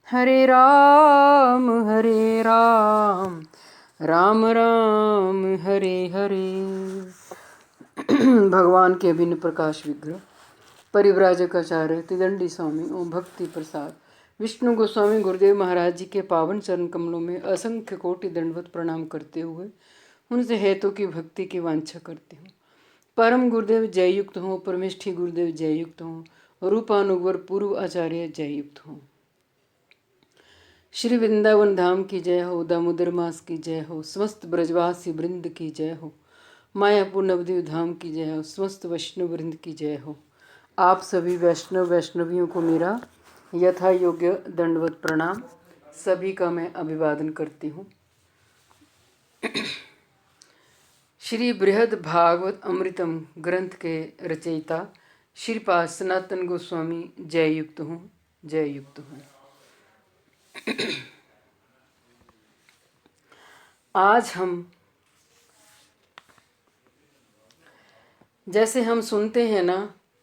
हरे राम राम राम हरे हरे। भगवान के अभिन्न प्रकाश विग्रह परिव्राजकाचार्य त्रिदंडी स्वामी ओम भक्ति प्रसाद विष्णु गोस्वामी गुरुदेव महाराज जी के पावन चरण कमलों में असंख्य कोटि दंडवत प्रणाम करते हुए उनसे हेतु की भक्ति की वांछा करती हूँ। परम गुरुदेव जययुक्त हों, परमेष्ठी गुरुदेव जययुक्त हों, रूपानुवर पूर्व आचार्य जययुक्त हों। श्री वृंदावन धाम की जय हो, दामोदर मास की जय हो, समस्त ब्रजवासी वृंद की जय हो, मायापुर नवद्वीप धाम की जय हो, समस्त वैष्णव वृंद की जय हो। आप सभी वैष्णवियों को मेरा यथा योग्य दंडवत प्रणाम। सभी का मैं अभिवादन करती हूँ। श्री बृहद भागवत अमृतम ग्रंथ के रचयिता श्रीपाद सनातन गोस्वामी जययुक्त हूँ, जययुक्त हूँ। आज हम जैसे हम सुनते हैं ना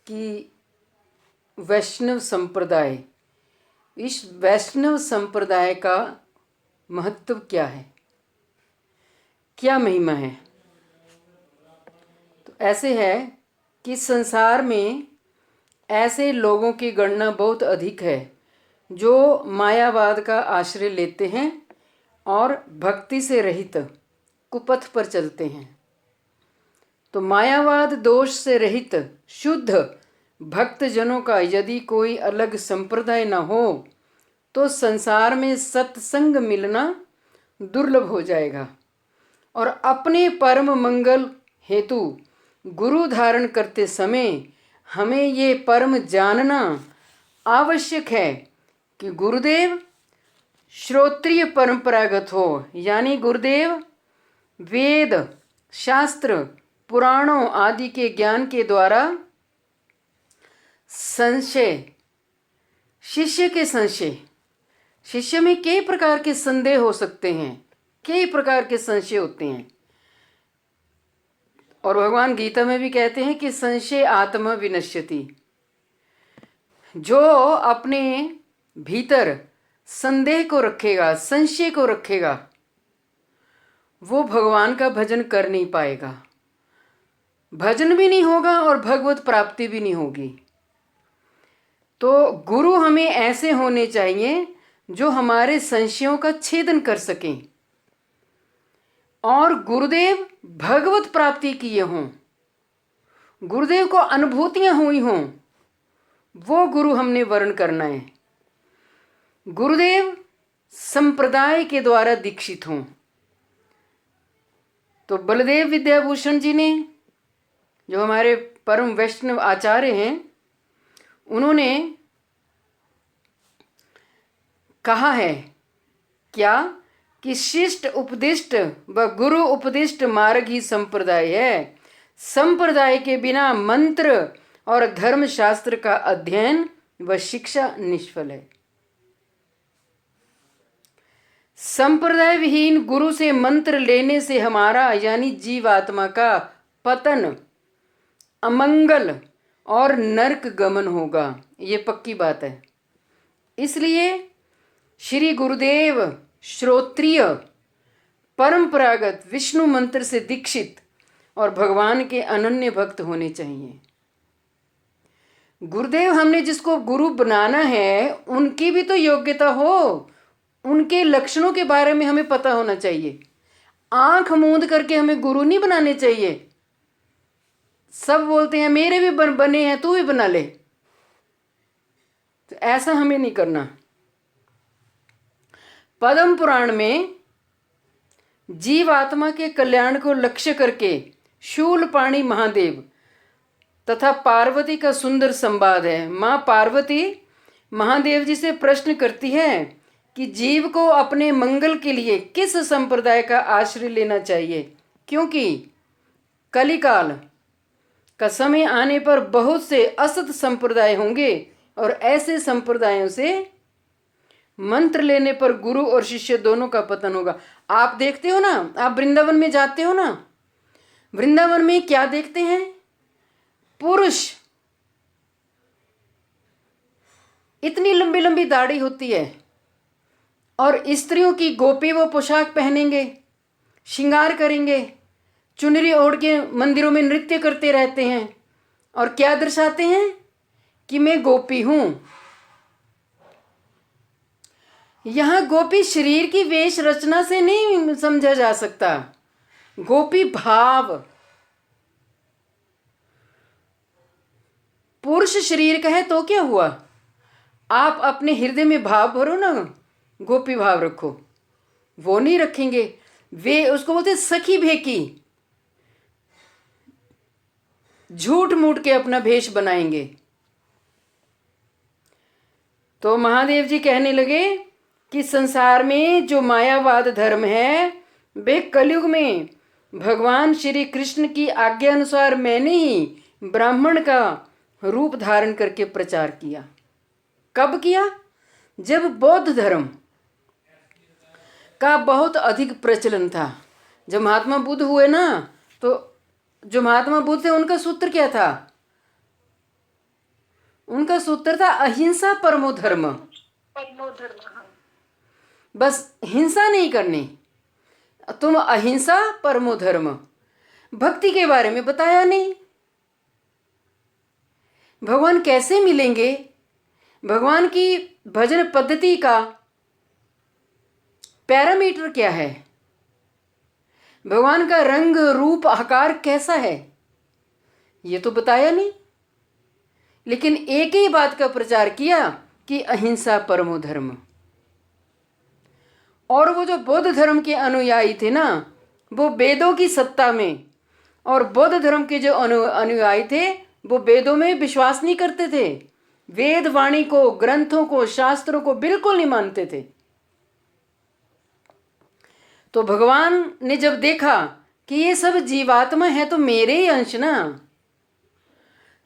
कि वैष्णव संप्रदाय, इस वैष्णव संप्रदाय का महत्व क्या है, क्या महिमा है। तो ऐसे है कि संसार में ऐसे लोगों की गणना बहुत अधिक है जो मायावाद का आश्रय लेते हैं और भक्ति से रहित कुपथ पर चलते हैं। तो मायावाद दोष से रहित शुद्ध भक्त जनों का यदि कोई अलग संप्रदाय न हो तो संसार में सत्संग मिलना दुर्लभ हो जाएगा। और अपने परम मंगल हेतु गुरु धारण करते समय हमें ये परम जानना आवश्यक है कि गुरुदेव श्रोत्रिय परंपरागत हो, यानी गुरुदेव वेद शास्त्र पुराणों आदि के ज्ञान के द्वारा संशय, शिष्य के संशय, शिष्य में कई प्रकार के संदेह हो सकते हैं, कई प्रकार के संशय होते हैं। और भगवान गीता में भी कहते हैं कि संशय आत्मा विनश्यति। जो अपने भीतर संदेह को रखेगा, संशय को रखेगा, वो भगवान का भजन कर नहीं पाएगा, भजन भी नहीं होगा और भगवत प्राप्ति भी नहीं होगी। तो गुरु हमें ऐसे होने चाहिए जो हमारे संशयों का छेदन कर सकें और गुरुदेव भगवत प्राप्ति किए हों, गुरुदेव को अनुभूतियां हुई हों, वो गुरु हमने वर्ण करना है। गुरुदेव संप्रदाय के द्वारा दीक्षित हों। तो बलदेव विद्याभूषण जी ने, जो हमारे परम वैष्णव आचार्य हैं, उन्होंने कहा है क्या कि शिष्ट उपदिष्ट व गुरु उपदिष्ट मार्ग ही संप्रदाय है। संप्रदाय के बिना मंत्र और धर्मशास्त्र का अध्ययन व शिक्षा निष्फल है। संप्रदाय विहीन गुरु से मंत्र लेने से हमारा यानी जीवात्मा का पतन, अमंगल और नरक गमन होगा, ये पक्की बात है। इसलिए श्री गुरुदेव श्रोत्रिय परंपरागत विष्णु मंत्र से दीक्षित और भगवान के अनन्य भक्त होने चाहिए। गुरुदेव हमने जिसको गुरु बनाना है उनकी भी तो योग्यता हो, उनके लक्षणों के बारे में हमें पता होना चाहिए। आंख मूंद करके हमें गुरु नहीं बनाने चाहिए। सब बोलते हैं मेरे भी बने हैं, तू भी बना ले। तो ऐसा हमें नहीं करना। पद्म पुराण में जीव आत्मा के कल्याण को लक्ष्य करके शूलपाणी महादेव तथा पार्वती का सुंदर संवाद है। मां पार्वती महादेव जी से प्रश्न करती है कि जीव को अपने मंगल के लिए किस संप्रदाय का आश्रय लेना चाहिए, क्योंकि कलिकाल का समय आने पर बहुत से असत संप्रदाय होंगे और ऐसे संप्रदायों से मंत्र लेने पर गुरु और शिष्य दोनों का पतन होगा। आप देखते हो ना, आप वृंदावन में जाते हो ना, वृंदावन में क्या देखते हैं? पुरुष, इतनी लंबी लंबी दाढ़ी होती है, और स्त्रियों की गोपी वो पोशाक पहनेंगे, श्रृंगार करेंगे, चुनरी ओढ़ के मंदिरों में नृत्य करते रहते हैं और क्या दर्शाते हैं कि मैं गोपी हूं। यहां गोपी शरीर की वेश रचना से नहीं समझा जा सकता, गोपी भाव। पुरुष शरीर का है तो क्या हुआ, आप अपने हृदय में भाव भरो ना, गोपी भाव रखो। वो नहीं रखेंगे, वे उसको बोलते सखी भेकी, झूठ मूठ के अपना भेष बनाएंगे। तो महादेव जी कहने लगे कि संसार में जो मायावाद धर्म है वे कलयुग में भगवान श्री कृष्ण की आज्ञा अनुसार मैंने ही ब्राह्मण का रूप धारण करके प्रचार किया। कब किया, जब बौद्ध धर्म का बहुत अधिक प्रचलन था। जब महात्मा बुद्ध हुए ना, तो जो महात्मा बुद्ध थे उनका सूत्र क्या था, उनका सूत्र था अहिंसा परमो धर्म। बस हिंसा नहीं करनी, तुम अहिंसा परमो धर्म। भक्ति के बारे में बताया नहीं, भगवान कैसे मिलेंगे, भगवान की भजन पद्धति का पैरामीटर क्या है, भगवान का रंग रूप आकार कैसा है, ये तो बताया नहीं। लेकिन एक ही बात का प्रचार किया कि अहिंसा परमो धर्म। और वो जो बौद्ध धर्म के अनुयायी थे ना, वो वेदों की सत्ता में, और बौद्ध धर्म के जो अनुयायी थे वो वेदों में विश्वास नहीं करते थे, वेद वाणी को, ग्रंथों को, शास्त्रों को बिल्कुल नहीं मानते थे। तो भगवान ने जब देखा कि ये सब जीवात्मा है तो मेरे ही अंश ना,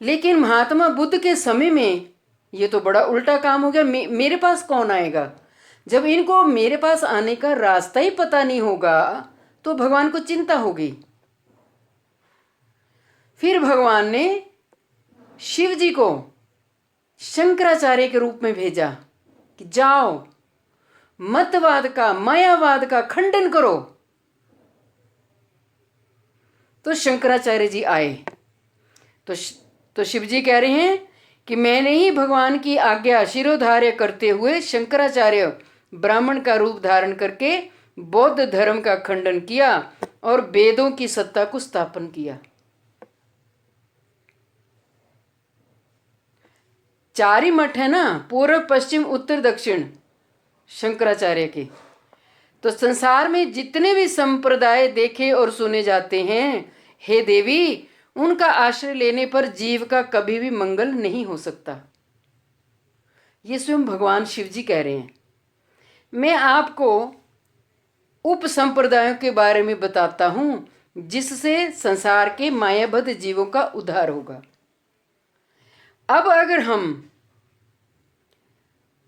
लेकिन महात्मा बुद्ध के समय में ये तो बड़ा उल्टा काम हो गया, मेरे पास कौन आएगा। जब इनको मेरे पास आने का रास्ता ही पता नहीं होगा तो भगवान को चिंता होगी। फिर भगवान ने शिव जी को शंकराचार्य के रूप में भेजा कि जाओ मतवाद का, मायावाद का खंडन करो। तो शंकराचार्य जी आए, तो शिव जी कह रहे हैं कि मैंने ही भगवान की आज्ञा शिरोधार्य करते हुए शंकराचार्य ब्राह्मण का रूप धारण करके बौद्ध धर्म का खंडन किया और वेदों की सत्ता को स्थापन किया। 4 ही मठ है ना, पूर्व पश्चिम उत्तर दक्षिण शंकराचार्य के। तो संसार में जितने भी संप्रदाय देखे और सुने जाते हैं, हे देवी, उनका आश्रय लेने पर जीव का कभी भी मंगल नहीं हो सकता। ये स्वयं भगवान शिव जी कह रहे हैं। मैं आपको उप संप्रदायों के बारे में बताता हूं जिससे संसार के मायाबद्ध जीवों का उद्धार होगा। अब अगर हम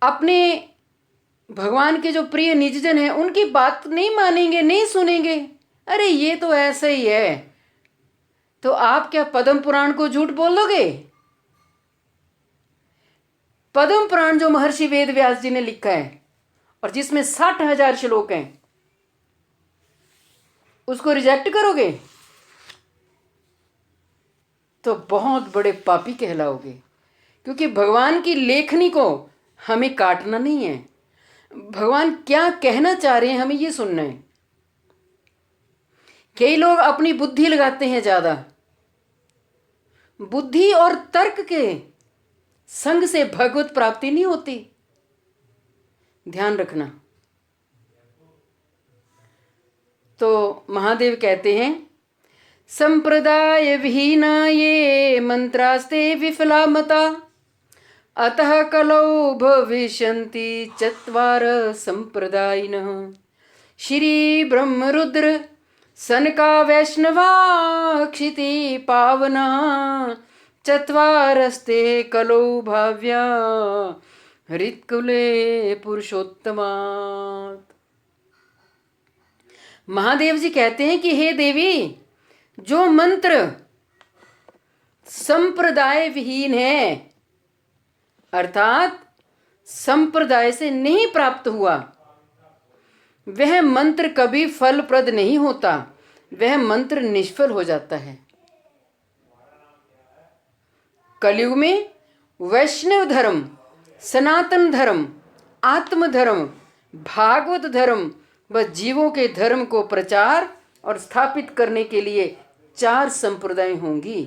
अपने भगवान के जो प्रिय निजजन हैं उनकी बात नहीं मानेंगे, नहीं सुनेंगे, अरे ये तो ऐसा ही है, तो आप क्या पद्म पुराण को झूठ बोल दोगे। पद्म पुराण जो महर्षि वेद व्यास जी ने लिखा है और जिसमें 60,000 श्लोक हैं, उसको रिजेक्ट करोगे तो बहुत बड़े पापी कहलाओगे। क्योंकि भगवान की लेखनी को हमें काटना नहीं है, भगवान क्या कहना चाह रहे हैं हमें ये सुनना है। कई लोग अपनी बुद्धि लगाते हैं ज्यादा, बुद्धि और तर्क के संग से भगवत प्राप्ति नहीं होती, ध्यान रखना। तो महादेव कहते हैं संप्रदाय विहीना ये मंत्रास्ते विफला मता, अतः कलौ भविष्यन्ति चत्वार संप्रदायिनः, श्री ब्रह्मरुद्र सनका वैष्णवाक्षिति पावना, चत्वारस्ते कलौ भाव्या हृत्कुले पुरुषोत्तमात्। महादेव जी कहते हैं कि हे देवी, जो मंत्र संप्रदाय विहीन है, अर्थात संप्रदाय से नहीं प्राप्त हुआ, वह मंत्र कभी फलप्रद नहीं होता, वह मंत्र निष्फल हो जाता है। कलयुग में वैष्णव धर्म, सनातन धर्म, आत्मधर्म, भागवत धर्म व जीवों के धर्म को प्रचार और स्थापित करने के लिए 4 संप्रदाय होंगी।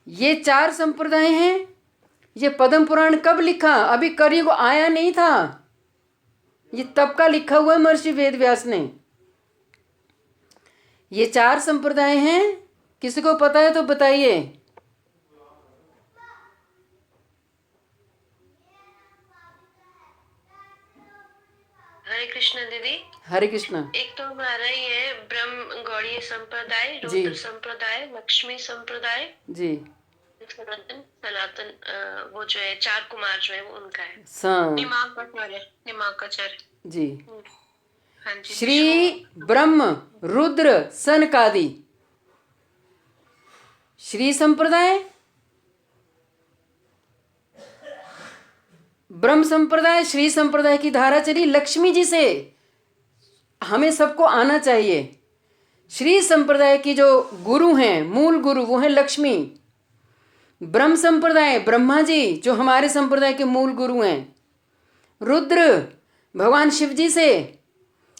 ये 4 संप्रदाय हैं। ये पद्म पुराण कब लिखा? अभी कलयुग आया नहीं था, ये तब का लिखा हुआ है महर्षि वेद व्यास ने। ये 4 संप्रदाय हैं। किसी को पता है तो बताइए। हरे कृष्ण दीदी। हरे कृष्ण। एक तो हमारा ही है ब्रह्म गौड़ीय संप्रदाय, जी। रुद्र संप्रदाय, लक्ष्मी संप्रदाय जी। सनातन वो जो है 4 कुमार जो है वो उनका है। हाँ निमाकाचार्य जी। हाँ जी। श्री ब्रह्म रुद्र सनकादि श्री संप्रदाय, ब्रह्म संप्रदाय, श्री संप्रदाय की धारा चली लक्ष्मी जी से। हमें सबको आना चाहिए। श्री संप्रदाय की जो गुरु हैं, मूल गुरु, वो हैं लक्ष्मी। ब्रह्म संप्रदाय ब्रह्मा जी जो हमारे संप्रदाय के मूल गुरु हैं। रुद्र भगवान शिव जी से,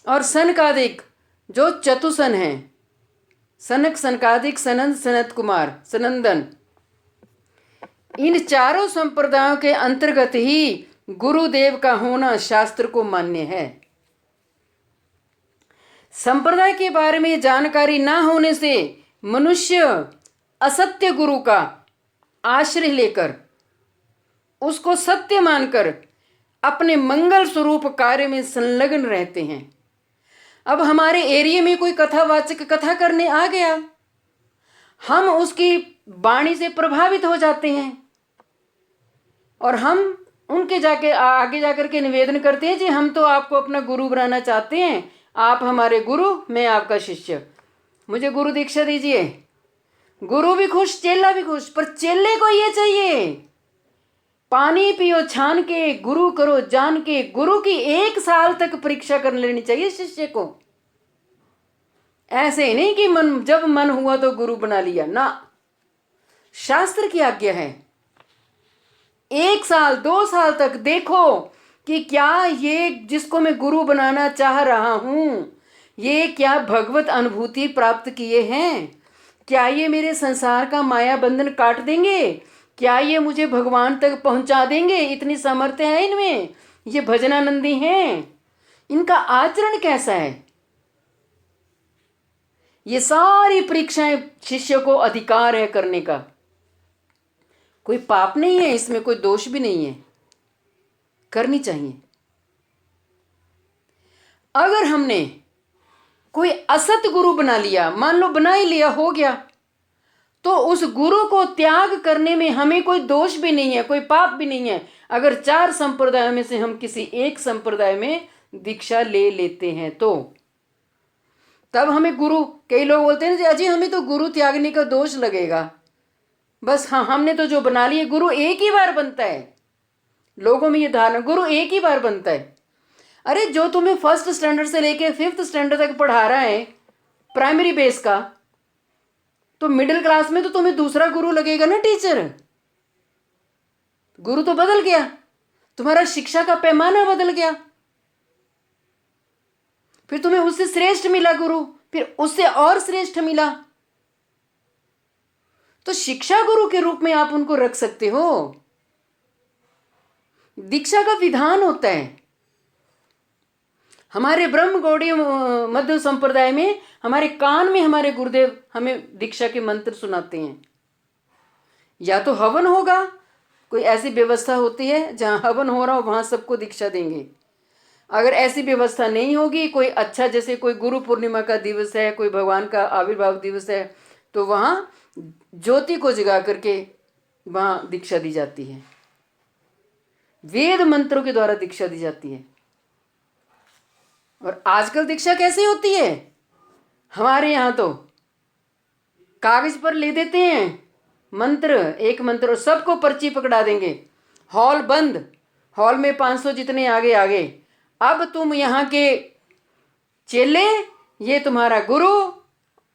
और सनकादिक जो चतुसन हैं, सनक, सनकादिक, सनंद, सनत कुमार, सनंदन। इन 4 संप्रदायों के अंतर्गत ही गुरुदेव का होना शास्त्र को मान्य है। संप्रदाय के बारे में जानकारी ना होने से मनुष्य असत्य गुरु का आश्रय लेकर उसको सत्य मानकर अपने मंगल स्वरूप कार्य में संलग्न रहते हैं। अब हमारे एरिया में कोई कथावाचक कथा करने आ गया, हम उसकी वाणी से प्रभावित हो जाते हैं और हम उनके आगे जाकर के निवेदन करते हैं, जी हम तो आपको अपना गुरु बनाना चाहते हैं, आप हमारे गुरु, मैं आपका शिष्य, मुझे गुरु दीक्षा दीजिए। गुरु भी खुश, चेला भी खुश, पर चेले को ये चाहिए पानी पियो छान के, गुरु करो जान के। गुरु की 1 साल तक परीक्षा कर लेनी चाहिए शिष्य को। ऐसे नहीं कि जब मन हुआ तो गुरु बना लिया ना। शास्त्र की आज्ञा है 1 साल 2 साल तक देखो कि क्या ये जिसको मैं गुरु बनाना चाह रहा हूं, ये क्या भगवत अनुभूति प्राप्त किए हैं? क्या ये मेरे संसार का माया बंधन काट देंगे? क्या ये मुझे भगवान तक पहुंचा देंगे? इतनी सामर्थ्य है इनमें, ये भजनानंदी हैं, इनका आचरण कैसा है? ये सारी परीक्षाएं शिष्य को अधिकार है करने का। कोई पाप नहीं है इसमें, कोई दोष भी नहीं है, करनी चाहिए। अगर हमने कोई असत गुरु बना लिया, मान लो बना ही लिया, हो गया, तो उस गुरु को त्याग करने में हमें कोई दोष भी नहीं है, कोई पाप भी नहीं है। अगर 4 संप्रदायों में से हम किसी एक संप्रदाय में दीक्षा ले लेते हैं तो तब हमें गुरु, कई लोग बोलते हैं जी अजी हमें तो गुरु त्यागने का दोष लगेगा। बस हाँ, हमने तो जो बना लिए, गुरु एक ही बार बनता है। लोगों में ये धारणा, गुरु एक ही बार बनता है। अरे जो तुम्हें 1st स्टैंडर्ड से लेके 5th स्टैंडर्ड तक पढ़ा रहा है प्राइमरी बेस का, तो मिडिल क्लास में तो तुम्हें दूसरा गुरु लगेगा ना, टीचर। गुरु तो बदल गया, तुम्हारा शिक्षा का पैमाना बदल गया। फिर तुम्हें उससे श्रेष्ठ मिला गुरु, फिर उससे और श्रेष्ठ मिला, तो शिक्षा गुरु के रूप में आप उनको रख सकते हो। दीक्षा का विधान होता है। हमारे ब्रह्म गौड़ीय मध्य संप्रदाय में हमारे कान में हमारे गुरुदेव हमें दीक्षा के मंत्र सुनाते हैं। या तो हवन होगा, कोई ऐसी व्यवस्था होती है जहां हवन हो रहा हो, वहां सबको दीक्षा देंगे। अगर ऐसी व्यवस्था नहीं होगी, कोई अच्छा, जैसे कोई गुरु पूर्णिमा का दिवस है, कोई भगवान का आविर्भाव दिवस है, तो वहां ज्योति को जगा करके वहां दीक्षा दी जाती है, वेद मंत्रों के द्वारा दीक्षा दी जाती है। और आजकल दीक्षा कैसे होती है? हमारे यहाँ तो कागज पर ले देते हैं मंत्र, एक मंत्र, और सबको पर्ची पकड़ा देंगे। हॉल बंद, हॉल में 500 जितने आगे आगे, अब तुम यहाँ के चेले, ये तुम्हारा गुरु,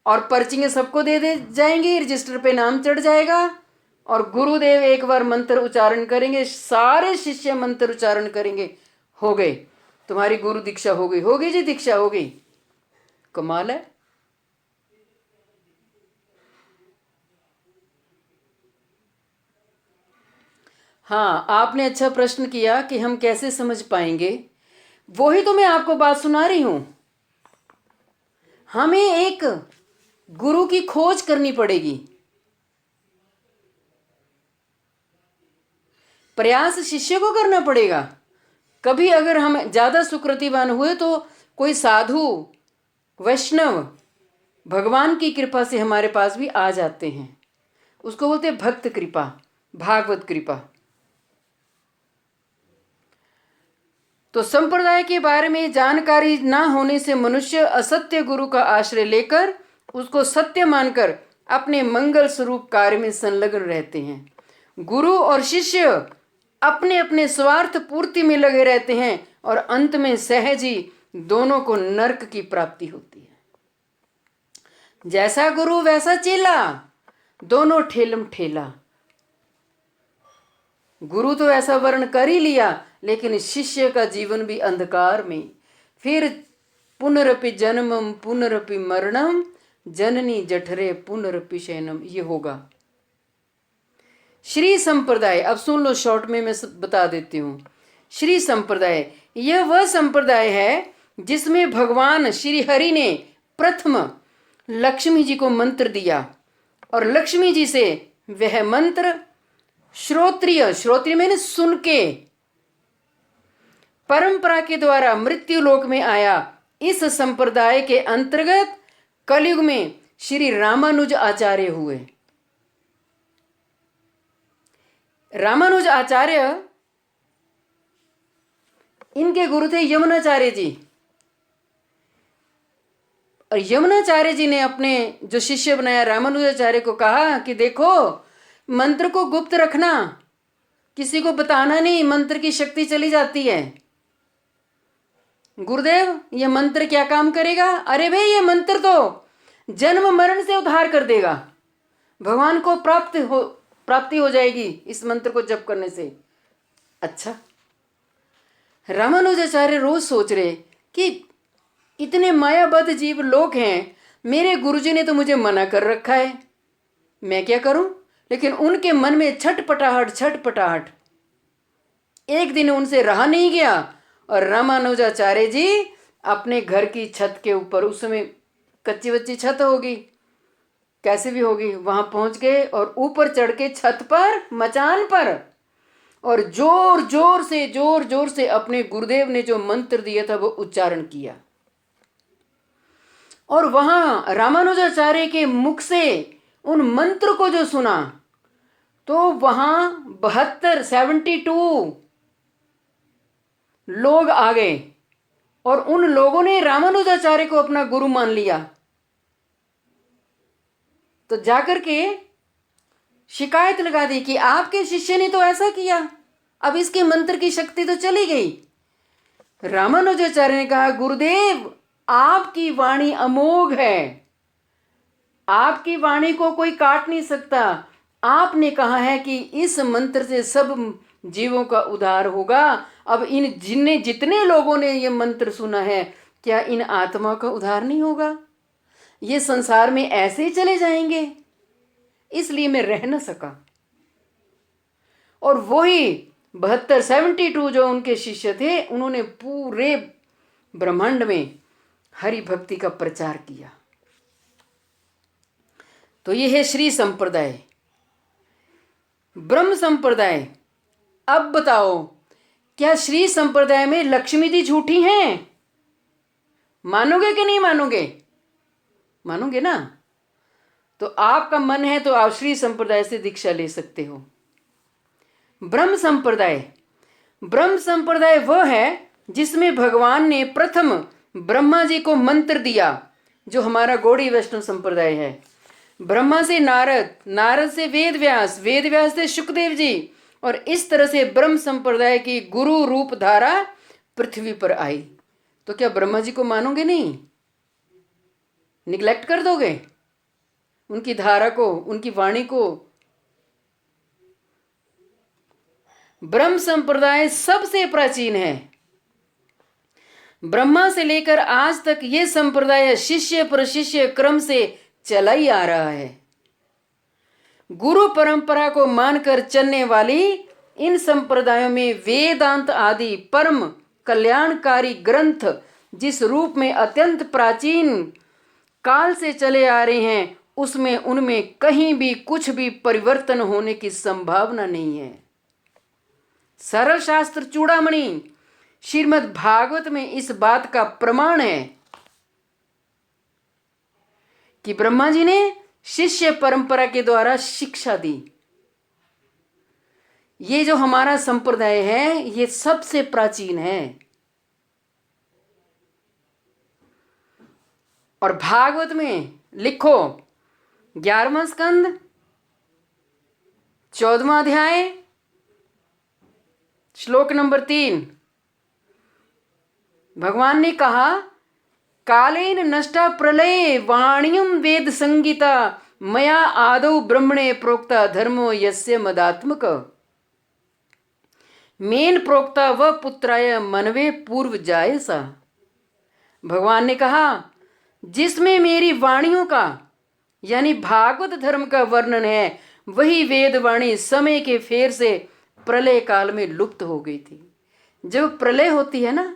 और पर्चियाँ सबको दे जाएंगी, रजिस्टर पे नाम चढ़ जाएगा, और गुरुदेव एक बार मंत्र उच्चारण करेंगे, सारे शिष्य मंत्र उच्चारण करेंगे, हो गए, तुम्हारी गुरु दीक्षा हो गई। होगी जी, दीक्षा हो गई। कमाल है। हाँ, आपने अच्छा प्रश्न किया कि हम कैसे समझ पाएंगे। वही तो मैं आपको बात सुना रही हूं। हमें एक गुरु की खोज करनी पड़ेगी। प्रयास शिष्य को करना पड़ेगा। कभी अगर हम ज़्यादा सुकृतिवान हुए तो कोई साधु वैष्णव भगवान की कृपा से हमारे पास भी आ जाते हैं। उसको बोलते हैं भक्त कृपा, भागवत कृपा। तो संप्रदाय के बारे में जानकारी ना होने से मनुष्य असत्य गुरु का आश्रय लेकर उसको सत्य मानकर अपने मंगल स्वरूप कार्य में संलग्न रहते हैं। गुरु और शिष्य अपने अपने स्वार्थ पूर्ति में लगे रहते हैं और अंत में सहज ही दोनों को नरक की प्राप्ति होती है। जैसा गुरु वैसा चेला, दोनों ठेलम ठेला। गुरु तो ऐसा वर्ण कर ही लिया, लेकिन शिष्य का जीवन भी अंधकार में। फिर पुनरपि जन्मम पुनरपि मरणम जननी जठरे पुनरपि शयनम, ये होगा। श्री संप्रदाय, अब सुन लो, शॉर्ट में मैं बता देती हूँ। श्री संप्रदाय यह वह संप्रदाय है जिसमें भगवान श्री हरि ने प्रथम लक्ष्मी जी को मंत्र दिया और लक्ष्मी जी से वह मंत्र श्रोत्रिय, श्रोत्रिय मैंने सुन के, परंपरा के द्वारा मृत्यु लोक में आया। इस संप्रदाय के अंतर्गत कलयुग में श्री रामानुज आचार्य हुए। रामानुज आचार्य, इनके गुरु थे यमुनाचार्य जी। और यमुनाचार्य जी ने अपने जो शिष्य बनाया रामानुजाचार्य को कहा कि देखो, मंत्र को गुप्त रखना, किसी को बताना नहीं, मंत्र की शक्ति चली जाती है। गुरुदेव, ये मंत्र क्या काम करेगा? अरे भाई, ये मंत्र तो जन्म मरण से उद्धार कर देगा, भगवान को प्राप्ति हो जाएगी इस मंत्र को जप करने से। अच्छा, रामानुजाचार्य रोज सोच रहे कि इतने मायाबद्ध जीव लोग हैं, मेरे गुरुजी ने तो मुझे मना कर रखा है, मैं क्या करूं? लेकिन उनके मन में छटपटाहट। एक दिन उनसे रहा नहीं गया और रामानुजाचार्य जी अपने घर की छत के ऊपर, उस समय कच्ची बच्ची छत होगी, कैसे भी होगी, वहां पहुंच गए और ऊपर चढ़ के छत पर, मचान पर, और जोर जोर से अपने गुरुदेव ने जो मंत्र दिया था वो उच्चारण किया। और वहां रामानुजाचार्य के मुख से उन मंत्र को जो सुना तो वहां 72 लोग आ गए और उन लोगों ने रामानुजाचार्य को अपना गुरु मान लिया। तो जाकर के शिकायत लगा दी कि आपके शिष्य ने तो ऐसा किया, अब इसके मंत्र की शक्ति तो चली गई। रामानुजाचार्य ने कहा, गुरुदेव, आपकी वाणी अमोघ है, आपकी वाणी को कोई काट नहीं सकता। आपने कहा है कि इस मंत्र से सब जीवों का उद्धार होगा। अब इन जितने लोगों ने ये मंत्र सुना है, क्या इन आत्मा का उद्धार नहीं होगा? ये संसार में ऐसे ही चले जाएंगे। इसलिए मैं रह न सका। और वही 72 जो उनके शिष्य थे, उन्होंने पूरे ब्रह्मांड में हरि भक्ति का प्रचार किया। तो ये है श्री संप्रदाय। ब्रह्म संप्रदाय, अब बताओ, क्या श्री संप्रदाय में लक्ष्मी जी झूठी हैं? मानोगे कि नहीं मानोगे? मानोगे ना? तो आपका मन है तो आप श्री संप्रदाय से दीक्षा ले सकते हो। ब्रह्म संप्रदाय, ब्रह्म संप्रदाय वह है जिसमें भगवान ने प्रथम ब्रह्मा जी को मंत्र दिया, जो हमारा गौड़ी वैष्णव संप्रदाय है। ब्रह्मा से नारद, नारद से वेदव्यास, वेदव्यास से शुकदेव जी, और इस तरह से ब्रह्म संप्रदाय की गुरु रूप धारा पृथ्वी पर आई, तो क्या ब्रह्मा जी को मानोगे नहीं? निग्लेक्ट कर दोगे उनकी धारा को, उनकी वाणी को? ब्रह्म संप्रदाय सबसे प्राचीन है। ब्रह्मा से लेकर आज तक ये संप्रदाय शिष्य प्रशिष्य क्रम से चला ही आ रहा है। गुरु परंपरा को मानकर चलने वाली इन संप्रदायों में वेदांत आदि परम कल्याणकारी ग्रंथ जिस रूप में अत्यंत प्राचीन काल से चले आ रहे हैं, उसमें उनमें कहीं भी कुछ भी परिवर्तन होने की संभावना नहीं है। सरल शास्त्र चूड़ामणि श्रीमद् भागवत में इस बात का प्रमाण है कि ब्रह्मा जी ने शिष्य परंपरा के द्वारा शिक्षा दी। ये जो हमारा संप्रदाय है ये सबसे प्राचीन है। और भागवत में लिखो 11वां स्कंद 14वां अध्याय श्लोक नंबर 3, भगवान ने कहा, कालेन नष्टा प्रलये वाण्यम वेद संगीता मया आदौ ब्रह्मणे प्रोक्ता धर्मो यस्य मदात्मक मेन प्रोक्ता व पुत्राय मनवे पूर्व जायसा। भगवान ने कहा, जिसमें मेरी वाणियों का यानी भागवत धर्म का वर्णन है, वही वेद वाणी समय के फेर से प्रलय काल में लुप्त हो गई थी। जब प्रलय होती है ना,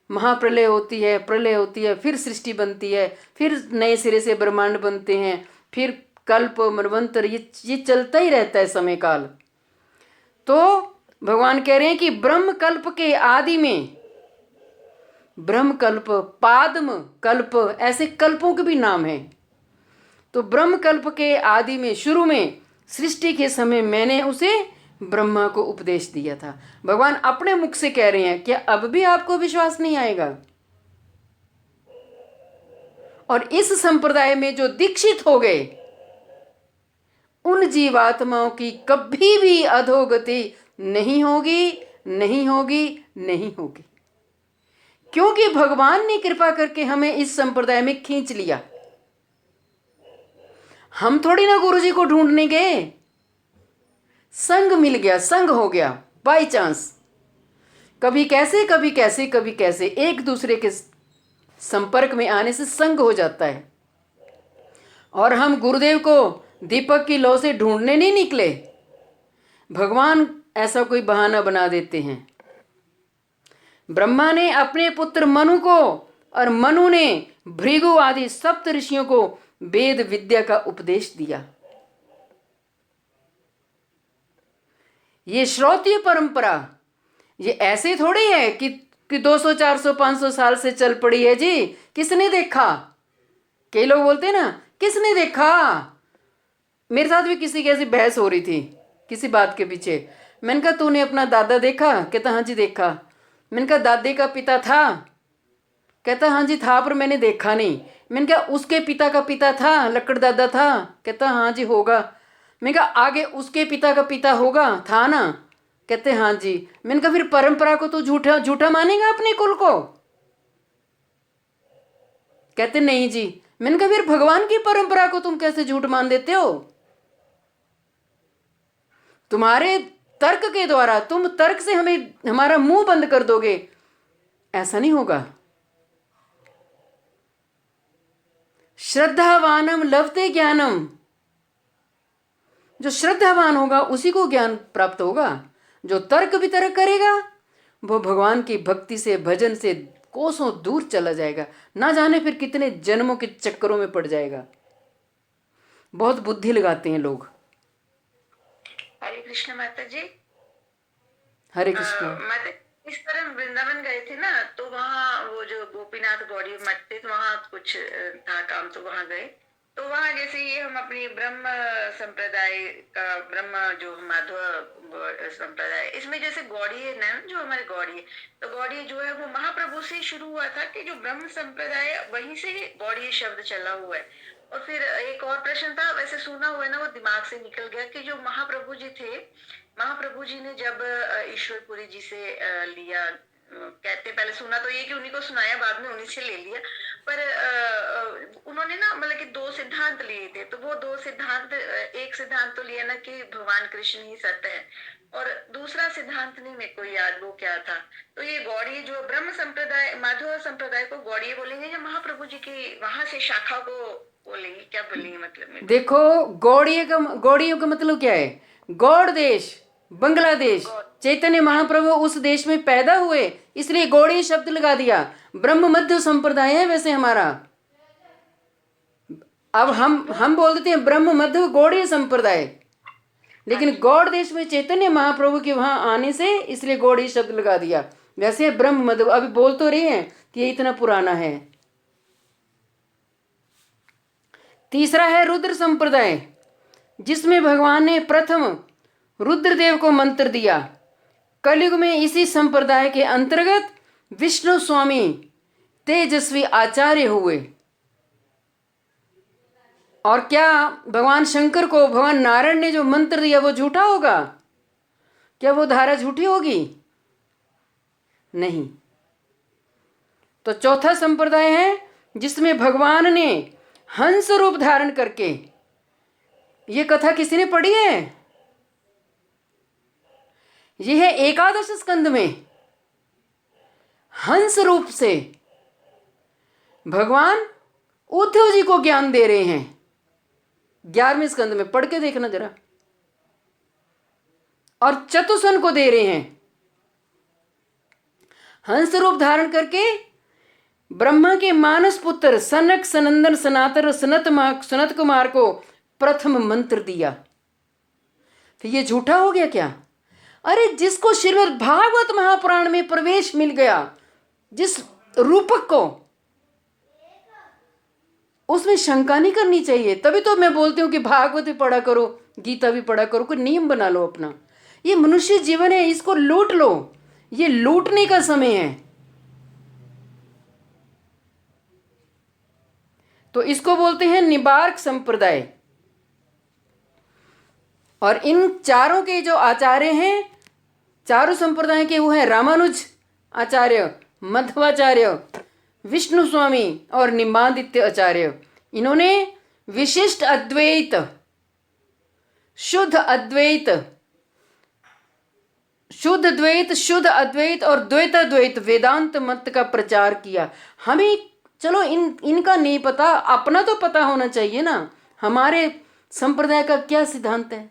महाप्रलय होती है, प्रलय होती है, फिर सृष्टि बनती है, फिर नए सिरे से ब्रह्मांड बनते हैं, फिर कल्प मनवंतर, ये चलता ही रहता है समय काल। तो भगवान कह रहे हैं कि ब्रह्म कल्प के आदि में, ब्रह्म कल्प, पाद्म कल्प, ऐसे कल्पों के भी नाम हैं। तो ब्रह्म कल्प के आदि में, शुरू में सृष्टि के समय मैंने उसे ब्रह्मा को उपदेश दिया था। भगवान अपने मुख से कह रहे हैं, क्या अब भी आपको विश्वास नहीं आएगा? और इस संप्रदाय में जो दीक्षित हो गए, उन जीवात्माओं की कभी भी अधोगति नहीं होगी, नहीं होगी, नहीं होगी, क्योंकि भगवान ने कृपा करके हमें इस संप्रदाय में खींच लिया। हम थोड़ी ना गुरु जी को ढूंढने गए, संग मिल गया, संग हो गया बाई चांस। कभी कैसे कभी कैसे कभी कैसे एक दूसरे के संपर्क में आने से संग हो जाता है। और हम गुरुदेव को दीपक की लौ से ढूंढने नहीं निकले, भगवान ऐसा कोई बहाना बना देते हैं। ब्रह्मा ने अपने पुत्र मनु को और मनु ने भृगु आदि सप्त ऋषियों को वेद विद्या का उपदेश दिया। ये श्रौतीय परंपरा ये ऐसे थोड़ी है कि 200 400 500 साल से चल पड़ी है जी। किसने देखा? कई लोग बोलते हैं ना, किसने देखा? मेरे साथ भी किसी की ऐसी बहस हो रही थी किसी बात के पीछे। मैंने कहा, तूने अपना दादा देखा? कहता हाँ जी देखा। मैंने कहा, दादी का पिता था? कहता हाँ जी था, पर मैंने देखा नहीं। मैंने कहा, उसके पिता का पिता था, लक्कड़ दादा था? कहता हाँ जी होगा। मैंने कहा, आगे उसके पिता का पिता होगा, था ना? कहते हाँ जी। मैंने कहा, फिर परंपरा को तो झूठा झूठा मानेगा अपने कुल को? कहते नहीं जी। मैंने कहा, फिर भगवान की परंपरा को तुम कैसे झूठ मान देते हो? तुम्हारे तर्क के द्वारा, तुम तर्क से हमें हमारा मुंह बंद कर दोगे, ऐसा नहीं होगा। श्रद्धावानम लभते ज्ञानम, जो श्रद्धावान होगा उसी को ज्ञान प्राप्त होगा। जो तर्क वितर्क करेगा वो भगवान की भक्ति से, भजन से कोसों दूर चला जाएगा, ना जाने फिर कितने जन्मों के चक्करों में पड़ जाएगा। बहुत बुद्धि लगाते हैं लोग। हरे कृष्ण माता जी। हरे कृष्ण। माता, इस तरह हम वृंदावन गए थे ना, तो वहाँ वो जो गोपीनाथ गौड़ी मठ थे, तो वहाँ कुछ था काम, तो वहाँ गए। तो वहाँ जैसे ये हम अपनी ब्रह्म संप्रदाय का, ब्रह्म जो माधव संप्रदाय, इसमें जैसे गौड़ी है ना, जो हमारे गौड़ी है, तो गौड़ी जो है वो महाप्रभु से शुरू हुआ था कि जो ब्रह्म संप्रदाय, वहीं से गौड़ी शब्द चला हुआ है। और फिर एक और प्रश्न था, वैसे सुना हुआ है ना, वो दिमाग से निकल गया, कि जो महाप्रभु जी थे, महाप्रभु जी ने जब ईश्वरपुरी जी से लिया कहते पहले सुना तो ये कि उन्हीं को सुनाया, बाद में उन्हीं से ले लिया। पर उन्होंने ना मतलब कि दो सिद्धांत लिए थे, तो वो दो सिद्धांत, एक सिद्धांत तो लिया ना कि भगवान कृष्ण ही सत्य है, और दूसरा सिद्धांत नहीं मेरे को याद वो क्या था। तो ये गौड़ीय जो ब्रह्म संप्रदाय, माधव संप्रदाय को गौड़ीय बोलेंगे या महाप्रभु जी की वहां से शाखा को बोलेंगे, क्या बोलेंगे मतलब मेरे देखो, गौड़ियों का मतलब क्या है? गौड़ देश, बांग्लादेश। को? चैतन्य महाप्रभु उस देश में पैदा हुए, इसलिए गौड़ीय शब्द लगा दिया। ब्रह्म मध्य संप्रदाय है वैसे हमारा। अब हम बोल देते हैं ब्रह्म मध्य गौड़ीय संप्रदाय, लेकिन गौड़ देश में चैतन्य महाप्रभु के वहां आने से इसलिए गौड़ीय शब्द लगा दिया। वैसे ब्रह्म मध्य अभी बोल तो रहे हैं कि ये इतना पुराना है। तीसरा है रुद्र संप्रदाय, जिसमें भगवान ने प्रथम रुद्रदेव को मंत्र दिया। कलयुग में इसी संप्रदाय के अंतर्गत विष्णु स्वामी तेजस्वी आचार्य हुए। और क्या भगवान शंकर को भगवान नारायण ने जो मंत्र दिया वो झूठा होगा? क्या वो धारा झूठी होगी? नहीं। तो चौथा संप्रदाय है जिसमें भगवान ने हंस रूप धारण करके, ये कथा किसी ने पढ़ी है? यह है एकादश स्कंद में, हंस रूप से भगवान उद्धव जी को ज्ञान दे रहे हैं। 11वें स्कंद में पढ़ के देखना जरा। और चतुसन को दे रहे हैं। हंस रूप धारण करके ब्रह्मा के मानस पुत्र सनक सनंदन सनातन सनत कुमार को प्रथम मंत्र दिया। तो ये झूठा हो गया क्या? अरे जिसको श्रीमद् भागवत महापुराण में प्रवेश मिल गया, जिस रूपक को, उसमें शंका नहीं करनी चाहिए। तभी तो मैं बोलती हूँ कि भागवत भी पढ़ा करो, गीता भी पढ़ा करो, कोई नियम बना लो अपना। ये मनुष्य जीवन है, इसको लूट लो। ये लूटने का समय है। तो इसको बोलते हैं निबार्क संप्रदाय। और इन चारों के जो आचार्य हैं, चारों संप्रदाय के, वो हैं रामानुज आचार्य, मध्वाचार्य, विष्णु स्वामी और निम्बादित्य आचार्य। इन्होंने विशिष्ट अद्वैत, शुद्ध अद्वैत, शुद्ध द्वैत, शुद्ध अद्वैत और द्वैताद्वैत वेदांत मत का प्रचार किया। हमें चलो इनका नहीं पता, अपना तो पता होना चाहिए ना, हमारे संप्रदाय का क्या सिद्धांत है।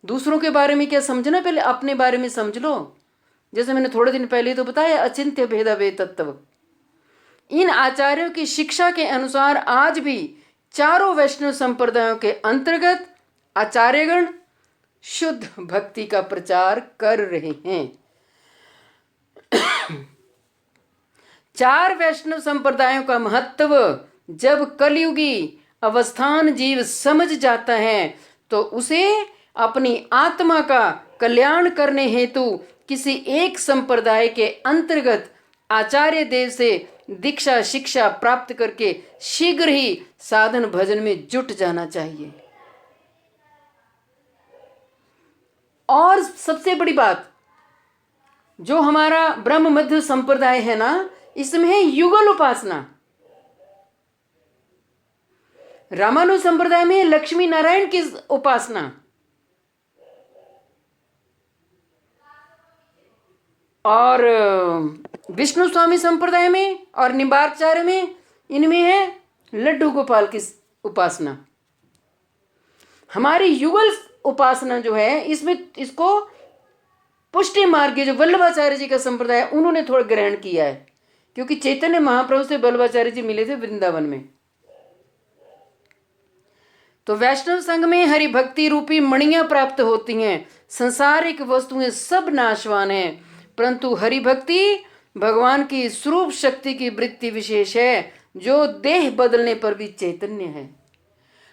दूसरों के बारे में क्या समझना, पहले अपने बारे में समझ लो। जैसे मैंने थोड़े दिन पहले तो बताया, अचिंत्य भेदाभेद तत्व। इन आचार्यों की शिक्षा के अनुसार आज भी चारों वैष्णव संप्रदायों के अंतर्गत आचार्यगण शुद्ध भक्ति का प्रचार कर रहे हैं। चार वैष्णव संप्रदायों का महत्व जब कलयुगी अवस्थान जीव समझ जाता है, तो उसे अपनी आत्मा का कल्याण करने हेतु किसी एक संप्रदाय के अंतर्गत आचार्य देव से दीक्षा शिक्षा प्राप्त करके शीघ्र ही साधन भजन में जुट जाना चाहिए। और सबसे बड़ी बात, जो हमारा ब्रह्म मध्य संप्रदाय है ना, इसमें है युगल उपासना। रामानुज संप्रदाय में लक्ष्मी नारायण की उपासना, और विष्णु स्वामी संप्रदाय में और निम्बार्काचार्य में, इनमें है लड्डू गोपाल की उपासना। हमारी युगल उपासना जो है, इसमें इसको पुष्टि मार्ग के जो वल्लभाचार्य जी का संप्रदाय है, उन्होंने थोड़ा ग्रहण किया है, क्योंकि चैतन्य महाप्रभु से वल्लभाचार्य जी मिले थे वृंदावन में। तो वैष्णव संघ में हरि भक्ति रूपी मणियां प्राप्त होती हैं। संसारिक वस्तुएं सब नाशवान हैं, परंतु हरि भक्ति भगवान की स्वरूप शक्ति की वृत्ति विशेष है, जो देह बदलने पर भी चैतन्य है।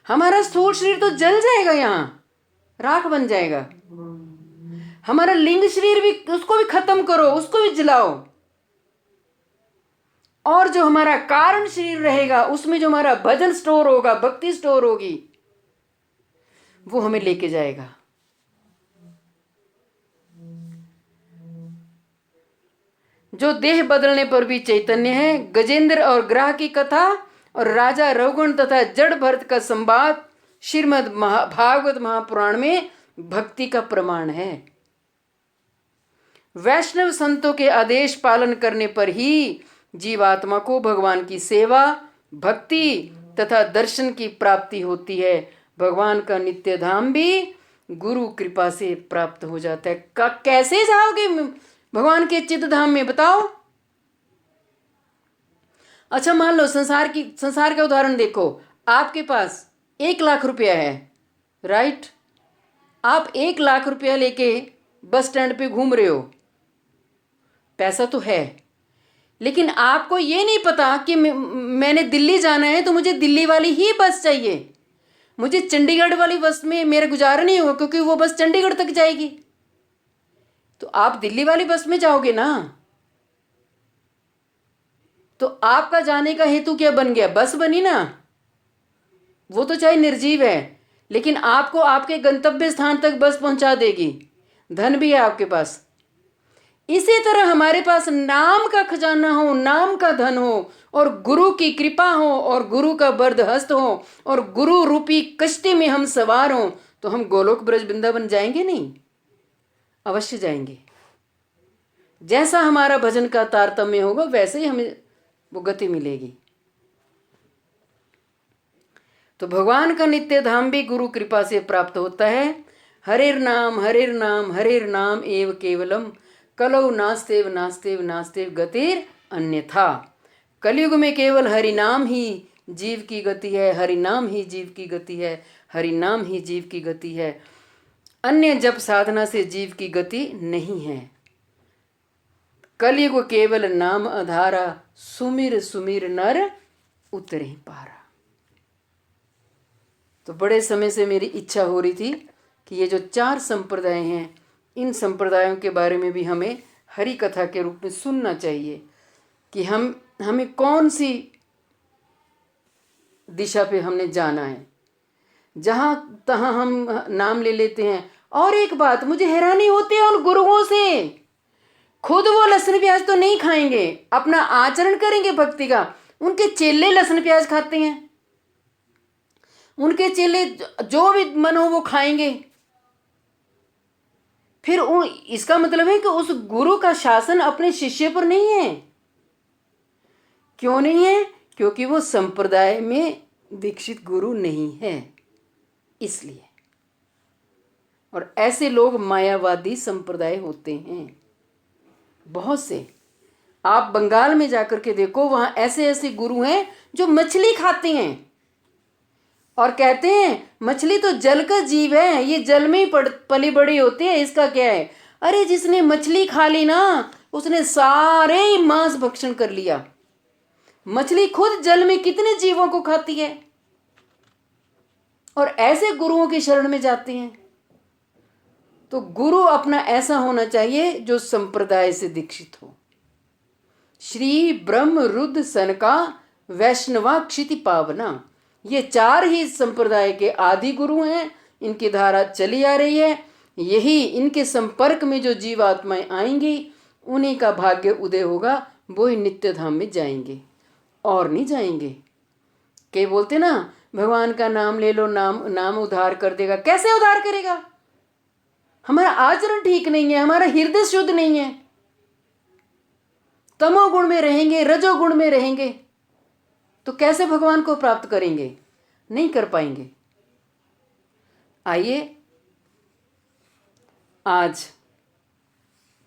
हमारा स्थूल शरीर तो जल जाएगा, यहाँ राख बन जाएगा। हमारा लिंग शरीर भी, उसको भी खत्म करो, उसको भी जलाओ। और जो हमारा कारण शरीर रहेगा, उसमें जो हमारा भजन स्टोर होगा, भक्ति स्टोर होगी, वो हमें लेके जाएगा। जो देह बदलने पर भी चैतन्य है। गजेंद्र और ग्रह की कथा और राजा रघुगण तथा जड़ भरत का संवाद श्रीमद् भागवत महापुराण में भक्ति का प्रमाण है। वैष्णव संतों के आदेश पालन करने पर ही जीवात्मा को भगवान की सेवा, भक्ति तथा दर्शन की प्राप्ति होती है। भगवान का नित्य धाम भी गुरु कृपा से प्राप्त हो जाता है। कैसे जाओगे भगवान के चित्त धाम में, बताओ? अच्छा, मान लो संसार का उदाहरण देखो। आपके पास 1,00,000 रुपया है, राइट? आप 1,00,000 रुपया लेके बस स्टैंड पे घूम रहे हो, पैसा तो है, लेकिन आपको ये नहीं पता कि मैंने दिल्ली जाना है तो मुझे दिल्ली वाली ही बस चाहिए। मुझे चंडीगढ़ वाली बस में मेरा गुजारा नहीं होगा क्योंकि वो बस चंडीगढ़ तक जाएगी। तो आप दिल्ली वाली बस में जाओगे ना। तो आपका जाने का हेतु क्या बन गया? बस बनी ना। वो तो चाहे निर्जीव है, लेकिन आपको आपके गंतव्य स्थान तक बस पहुंचा देगी। धन भी है आपके पास। इसी तरह हमारे पास नाम का खजाना हो, नाम का धन हो, और गुरु की कृपा हो, और गुरु का बर्द हस्त हो, और गुरु रूपी कश्ती में हम सवार हों, तो हम गोलोक ब्रज वृंदावन जाएंगे नहीं? अवश्य जाएंगे। जैसा हमारा भजन का तारतम्य होगा वैसे ही हमें वो गति मिलेगी। तो भगवान का नित्य धाम भी गुरु कृपा से प्राप्त होता है। हरेर नाम हरेर नाम एव केवलम, कलौ नास्तेव नास्तेव नास्तेव गतिर अन्यथा। कलयुग में केवल हरि नाम ही जीव की गति है, हरि नाम ही जीव की गति है, हरि नाम ही जीव की गति है। अन्य जप साधना से जीव की गति नहीं है। कलयुग केवल नाम आधारा, सुमिर सुमिर नर उतरे पारा। तो बड़े समय से मेरी इच्छा हो रही थी कि ये जो 4 संप्रदाय हैं, इन संप्रदायों के बारे में भी हमें हरि कथा के रूप में सुनना चाहिए कि हमें कौन सी दिशा पे हमने जाना है। जहाँ तहाँ हम नाम ले लेते हैं। और एक बात मुझे हैरानी होती है उन गुरुओं से, खुद वो लहसुन प्याज तो नहीं खाएंगे, अपना आचरण करेंगे भक्ति का। उनके चेले लहसुन प्याज खाते हैं, उनके चेले जो भी मन हो वो खाएंगे। फिर इसका मतलब है कि उस गुरु का शासन अपने शिष्य पर नहीं है। क्यों नहीं है? क्योंकि वो संप्रदाय में दीक्षित गुरु नहीं है, इसलिए। और ऐसे लोग मायावादी संप्रदाय होते हैं बहुत से। आप बंगाल में जाकर के देखो, वहां ऐसे ऐसे गुरु हैं जो मछली खाते हैं और कहते हैं मछली तो जल का जीव है, ये जल में ही पली बड़ी होती है, इसका क्या है? अरे जिसने मछली खा ली ना, उसने सारे ही मांस भक्षण कर लिया। मछली खुद जल में कितने जीवों को खाती है, और ऐसे गुरुओं की शरण में जाते हैं। तो गुरु अपना ऐसा होना चाहिए जो संप्रदाय से दीक्षित हो। श्री ब्रह्म रुद्र सनका वैष्णवा क्षिति पावना, ये 4 ही संप्रदाय के आदि गुरु हैं। इनकी धारा चली आ रही है। यही इनके संपर्क में जो जीवात्माएं आएंगी उन्हीं का भाग्य उदय होगा, वो ही नित्य धाम में जाएंगे और नहीं जाएंगे। के बोलते ना भगवान का नाम ले लो, नाम उद्धार कर देगा। कैसे उद्धार करेगा? हमारा आचरण ठीक नहीं है, हमारा हृदय शुद्ध नहीं है, तमोगुण में रहेंगे, रजोगुण में रहेंगे, तो कैसे भगवान को प्राप्त करेंगे? नहीं कर पाएंगे। आइए आज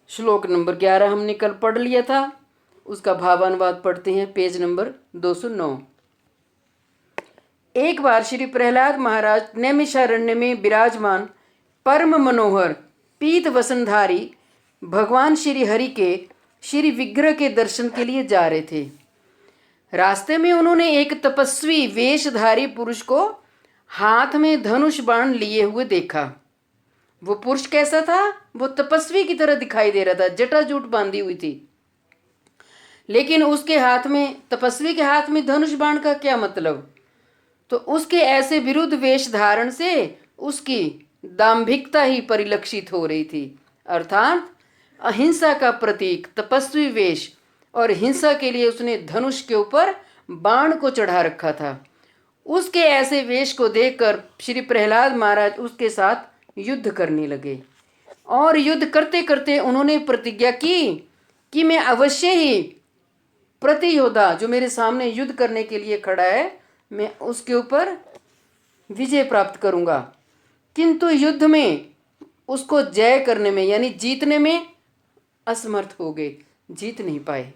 श्लोक नंबर 11 हमने कल पढ़ लिया था, उसका भावानुवाद पढ़ते हैं। Page number 209। एक बार श्री प्रहलाद महाराज नैमिषारण्य में विराजमान परम मनोहर पीत वसनधारी भगवान श्री हरि के श्री विग्रह के दर्शन के लिए जा रहे थे। रास्ते में उन्होंने एक तपस्वी वेशधारी पुरुष को हाथ में धनुष बाण लिए हुए देखा। वो पुरुष कैसा था? वो तपस्वी की तरह दिखाई दे रहा था, जटाजूट बांधी हुई थी, लेकिन उसके हाथ में, तपस्वी के हाथ में धनुष बाण का क्या मतलब? तो उसके ऐसे विरुद्ध वेश धारण से उसकी दाम्भिकता ही परिलक्षित हो रही थी। अर्थात अहिंसा का प्रतीक, तपस्वी वेश, और हिंसा के लिए उसने धनुष के ऊपर बाण को चढ़ा रखा था। उसके ऐसे वेश को देखकर श्री प्रहलाद महाराज उसके साथ युद्ध करने लगे और युद्ध करते करते उन्होंने प्रतिज्ञा की कि मैं अवश्य ही प्रतियोद्धा जो मेरे सामने युद्ध करने के लिए खड़ा है, मैं उसके ऊपर विजय प्राप्त करूंगा। किंतु युद्ध में उसको जय करने में यानी जीतने में असमर्थ हो गए, जीत नहीं पाए।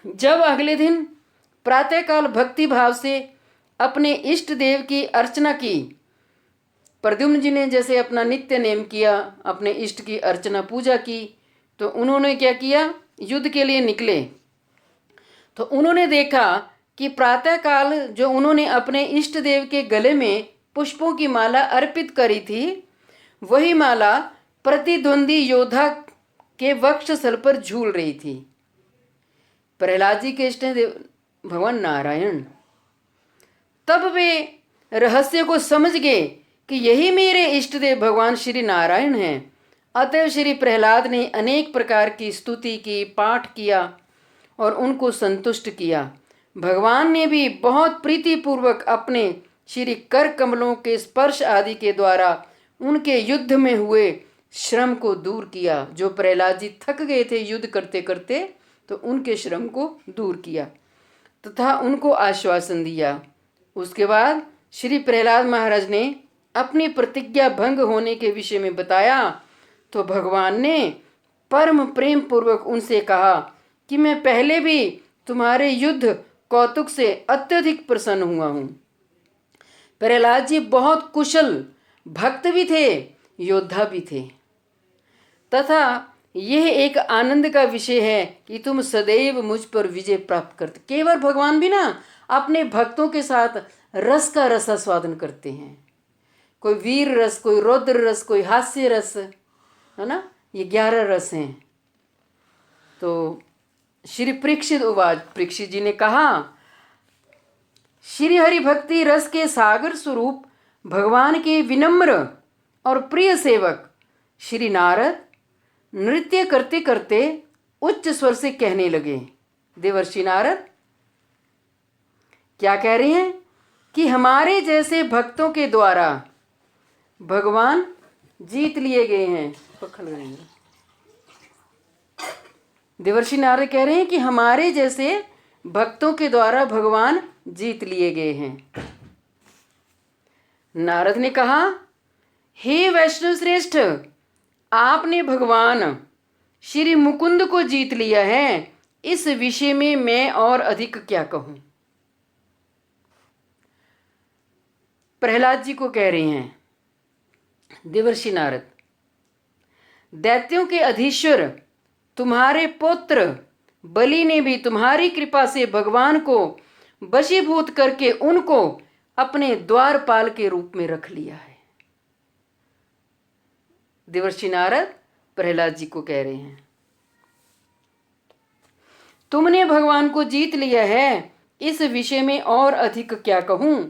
जब अगले दिन प्रातःकाल भक्ति भाव से अपने इष्ट देव की अर्चना की, प्रद्युम्न जी ने जैसे अपना नित्य नेम किया, अपने इष्ट की अर्चना पूजा की, तो उन्होंने क्या किया, युद्ध के लिए निकले। तो उन्होंने देखा कि प्रातःकाल जो उन्होंने अपने इष्ट देव के गले में पुष्पों की माला अर्पित करी थी, वही माला प्रतिद्वंदी योद्धा के वक्षस्थल पर झूल रही थी। प्रहलाद जी के इष्ट देव भगवान नारायण। तब वे रहस्य को समझ गए कि यही मेरे इष्ट देव भगवान श्री नारायण हैं। अतएव श्री प्रहलाद ने अनेक प्रकार की स्तुति की, पाठ किया और उनको संतुष्ट किया। भगवान ने भी बहुत प्रीतिपूर्वक अपने श्री कर कमलों के स्पर्श आदि के द्वारा उनके युद्ध में हुए श्रम को दूर किया। जो प्रहलाद जी थक गए थे युद्ध करते करते, तो उनके श्रम को दूर किया तथा उनको आश्वासन दिया। उसके बाद श्री प्रहलाद महाराज ने अपनी प्रतिज्ञा भंग होने के विषय में बताया, तो भगवान ने परम प्रेम पूर्वक उनसे कहा कि मैं पहले भी तुम्हारे युद्ध कौतुक से अत्यधिक प्रसन्न हुआ हूँ। प्रहलाद जी बहुत कुशल भक्त भी थे, योद्धा भी थे, तथा यह एक आनंद का विषय है कि तुम सदैव मुझ पर विजय प्राप्त करते। केवल भगवान भी ना अपने भक्तों के साथ रस का रसास्वादन करते हैं। कोई वीर रस, कोई रौद्र रस, कोई हास्य रस, है ना, ये 11 रस हैं। तो श्री परीक्षित उवाच, परीक्षित जी ने कहा, श्री हरि भक्ति रस के सागर स्वरूप भगवान के विनम्र और प्रिय सेवक श्री नारद नृत्य करते करते उच्च स्वर से कहने लगे। देवर्षि नारद क्या कह रहे हैं कि हमारे जैसे भक्तों के द्वारा भगवान जीत लिए गए हैं। पखल रहे हैं। देवर्षि नारद कह रहे हैं कि हमारे जैसे भक्तों के द्वारा भगवान जीत लिए गए हैं। नारद ने कहा, हे वैष्णव श्रेष्ठ, आपने भगवान श्री मुकुंद को जीत लिया है, इस विषय में मैं और अधिक क्या कहूं। प्रहलाद जी को कह रहे हैं देवर्षि नारद, दैत्यों के अधीश्वर तुम्हारे पुत्र बलि ने भी तुम्हारी कृपा से भगवान को वशीभूत करके उनको अपने द्वारपाल के रूप में रख लिया है। देवर्षि नारद प्रहलाद जी को कह रहे हैं, तुमने भगवान को जीत लिया है, इस विषय में और अधिक क्या कहूं।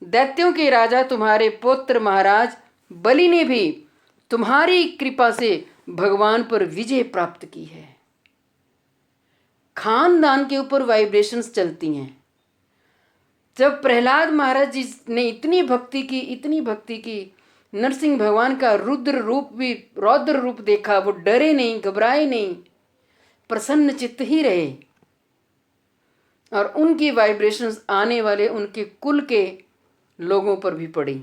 दैत्यों के राजा तुम्हारे पुत्र महाराज बलि ने भी तुम्हारी कृपा से भगवान पर विजय प्राप्त की है। खानदान के ऊपर वाइब्रेशंस चलती हैं। जब प्रहलाद महाराज जी ने इतनी भक्ति की, नरसिंह भगवान का रौद्र रूप देखा, वो डरे नहीं, घबराए नहीं, प्रसन्न चित्त ही रहे और उनकी वाइब्रेशंस आने वाले उनके कुल के लोगों पर भी पड़ी।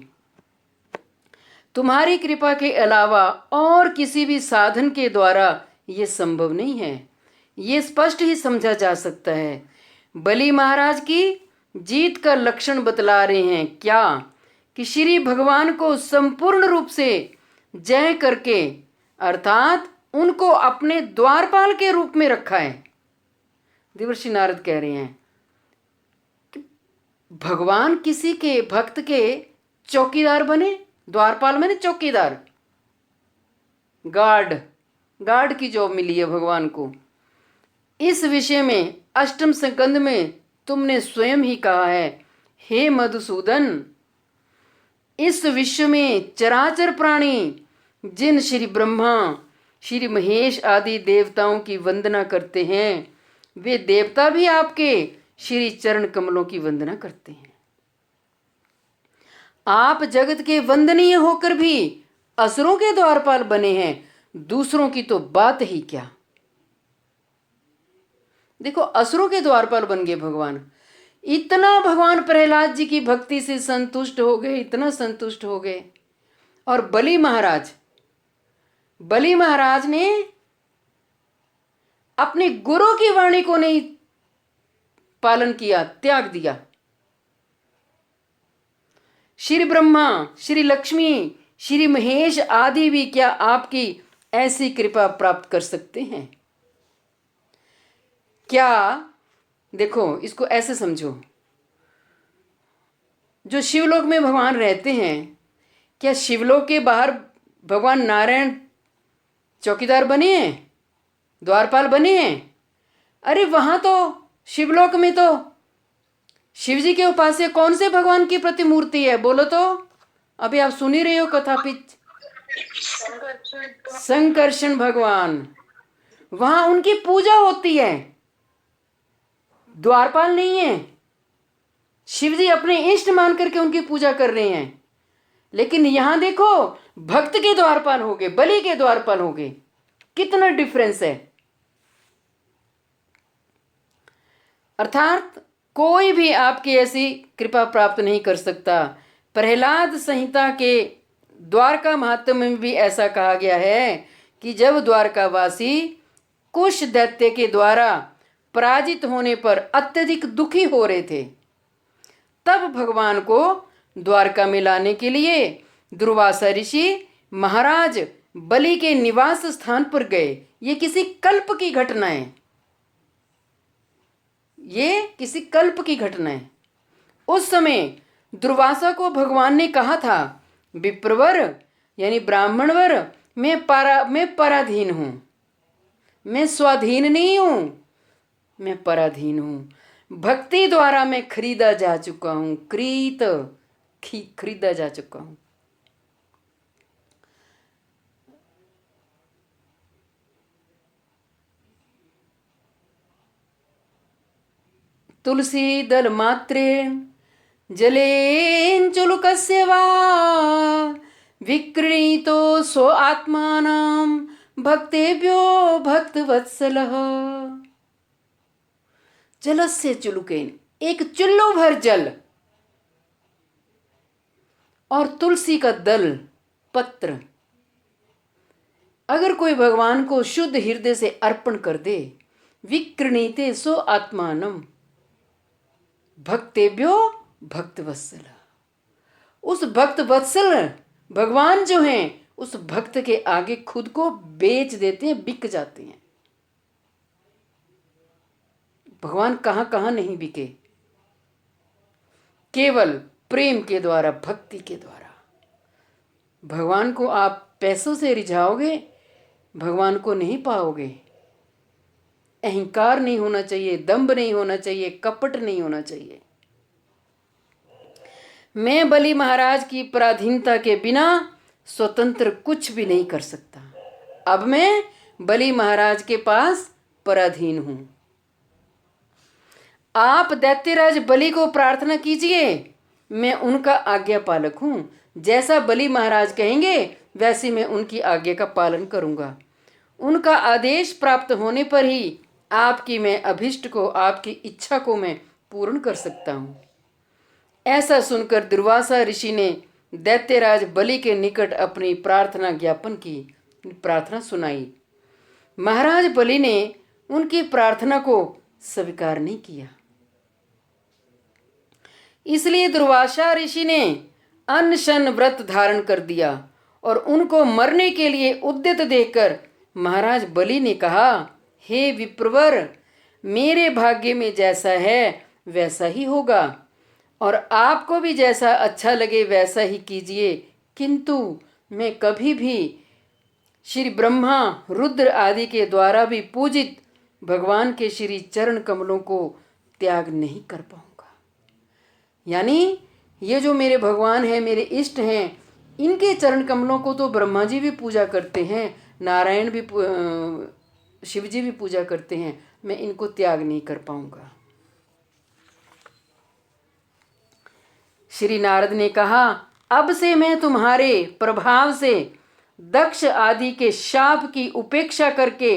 तुम्हारी कृपा के अलावा और किसी भी साधन के द्वारा ये संभव नहीं है। ये स्पष्ट ही समझा जा सकता है। बलि महाराज की जीत का लक्षण बतला रहे हैं क्या कि श्री भगवान को संपूर्ण रूप से जय करके, अर्थात उनको अपने द्वारपाल के रूप में रखा है। देवर्षि नारद कह रहे हैं कि भगवान किसी के भक्त के चौकीदार बने। द्वारपाल मैंने चौकीदार, गार्ड की जॉब मिली है भगवान को। इस विषय में अष्टम स्कंद में तुमने स्वयं ही कहा है, हे मधुसूदन, इस विश्व में चराचर प्राणी जिन श्री ब्रह्मा श्री महेश आदि देवताओं की वंदना करते हैं, वे देवता भी आपके श्री चरण कमलों की वंदना करते हैं। आप जगत के वंदनीय होकर भी असुरों के द्वारपाल बने हैं, दूसरों की तो बात ही क्या। देखो, असुरों के द्वारपाल बन गए भगवान। इतना भगवान प्रहलाद जी की भक्ति से संतुष्ट हो गए, इतना संतुष्ट हो गए। और बलि महाराज ने अपने गुरु की वाणी को नहीं पालन किया, त्याग दिया। श्री ब्रह्मा, श्री लक्ष्मी, श्री महेश आदि भी क्या आपकी ऐसी कृपा प्राप्त कर सकते हैं क्या? देखो, इसको ऐसे समझो, जो शिवलोक में भगवान रहते हैं, क्या शिवलोक के बाहर भगवान नारायण चौकीदार बने हैं, द्वारपाल बने हैं? अरे वहां तो शिवलोक में तो शिवजी के उपास्य कौन से भगवान की प्रतिमूर्ति है, बोलो तो। अभी आप सुन ही रहे हो कथा पिच, संकर्षण भगवान, वहां उनकी पूजा होती है, द्वारपाल नहीं है। शिवजी अपने इष्ट मान करके उनकी पूजा कर रहे हैं। लेकिन यहां देखो, भक्त के द्वारपाल हो गए, बलि के द्वारपाल हो गए। कितना डिफरेंस है। अर्थात कोई भी आपकी ऐसी कृपा प्राप्त नहीं कर सकता। प्रहलाद संहिता के द्वारका महात्म्य में भी ऐसा कहा गया है कि जब द्वारकावासी कुश दैत्य के द्वारा पराजित होने पर अत्यधिक दुखी हो रहे थे, तब भगवान को द्वारका में लाने के लिए दुर्वासा ऋषि महाराज बलि के निवास स्थान पर गए। ये किसी कल्प की घटना है, ये किसी कल्प की घटना है। उस समय दुर्वासा को भगवान ने कहा था, विप्रवर यानी ब्राह्मणवर, मैं पराधीन हूं, मैं स्वाधीन नहीं हूं, मैं पराधीन हूं। भक्ति द्वारा मैं खरीदा जा चुका हूं, खरीदा जा चुका हूं। तुलसी दल मात्रेण जलेन चुलुकस्य वा विक्रीतो सो आत्मानं भक्तेभ्यो भक्तवत्सलः। जलस्य चुलुकेन, एक चुल्लू भर जल और तुलसी का दल पत्र, अगर कोई भगवान को शुद्ध हृदय से अर्पण कर दे, विक्रणीते सो आत्मानम भक्तेभ्यो भक्तवत्सल, उस भक्त वत्सल भगवान जो हैं उस भक्त के आगे खुद को बेच देते हैं, बिक जाते हैं। भगवान कहां कहां नहीं बिके, केवल प्रेम के द्वारा, भक्ति के द्वारा। भगवान को आप पैसों से रिझाओगे, भगवान को नहीं पाओगे। अहंकार नहीं होना चाहिए, दंभ नहीं होना चाहिए, कपट नहीं होना चाहिए। मैं बलि महाराज की पराधीनता के बिना स्वतंत्र कुछ भी नहीं कर सकता। अब मैं बलि महाराज के पास पराधीन हूं। आप दैत्यराज बलि को प्रार्थना कीजिए, मैं उनका आज्ञा पालक हूं। जैसा बलि महाराज कहेंगे वैसे मैं उनकी आज्ञा का पालन करूंगा। उनका आदेश प्राप्त होने पर ही आपकी मैं अभिष्ट को, आपकी इच्छा को मैं पूर्ण कर सकता हूं। ऐसा सुनकर दुर्वासा ऋषि ने दैत्यराज बलि के निकट अपनी प्रार्थना ज्ञापन की, प्रार्थना सुनाई। महाराज बलि ने उनकी प्रार्थना को स्वीकार नहीं किया। इसलिए दुर्वासा ऋषि ने अनशन व्रत धारण कर दिया और उनको मरने के लिए उद्यत देखकर महाराज बलि ने कहा, हे विप्रवर, मेरे भाग्य में जैसा है वैसा ही होगा और आपको भी जैसा अच्छा लगे वैसा ही कीजिए, किंतु मैं कभी भी श्री ब्रह्मा, रुद्र आदि के द्वारा भी पूजित भगवान के श्री चरण कमलों को त्याग नहीं कर पाऊंगा। यानी ये जो मेरे भगवान हैं, मेरे इष्ट हैं, इनके चरण कमलों को तो ब्रह्मा जी भी पूजा करते हैं, नारायण भी शिव जी भी पूजा करते हैं, मैं इनको त्याग नहीं कर पाऊंगा। श्री नारद ने कहा, अब से मैं तुम्हारे प्रभाव से दक्ष आदि के शाप की उपेक्षा करके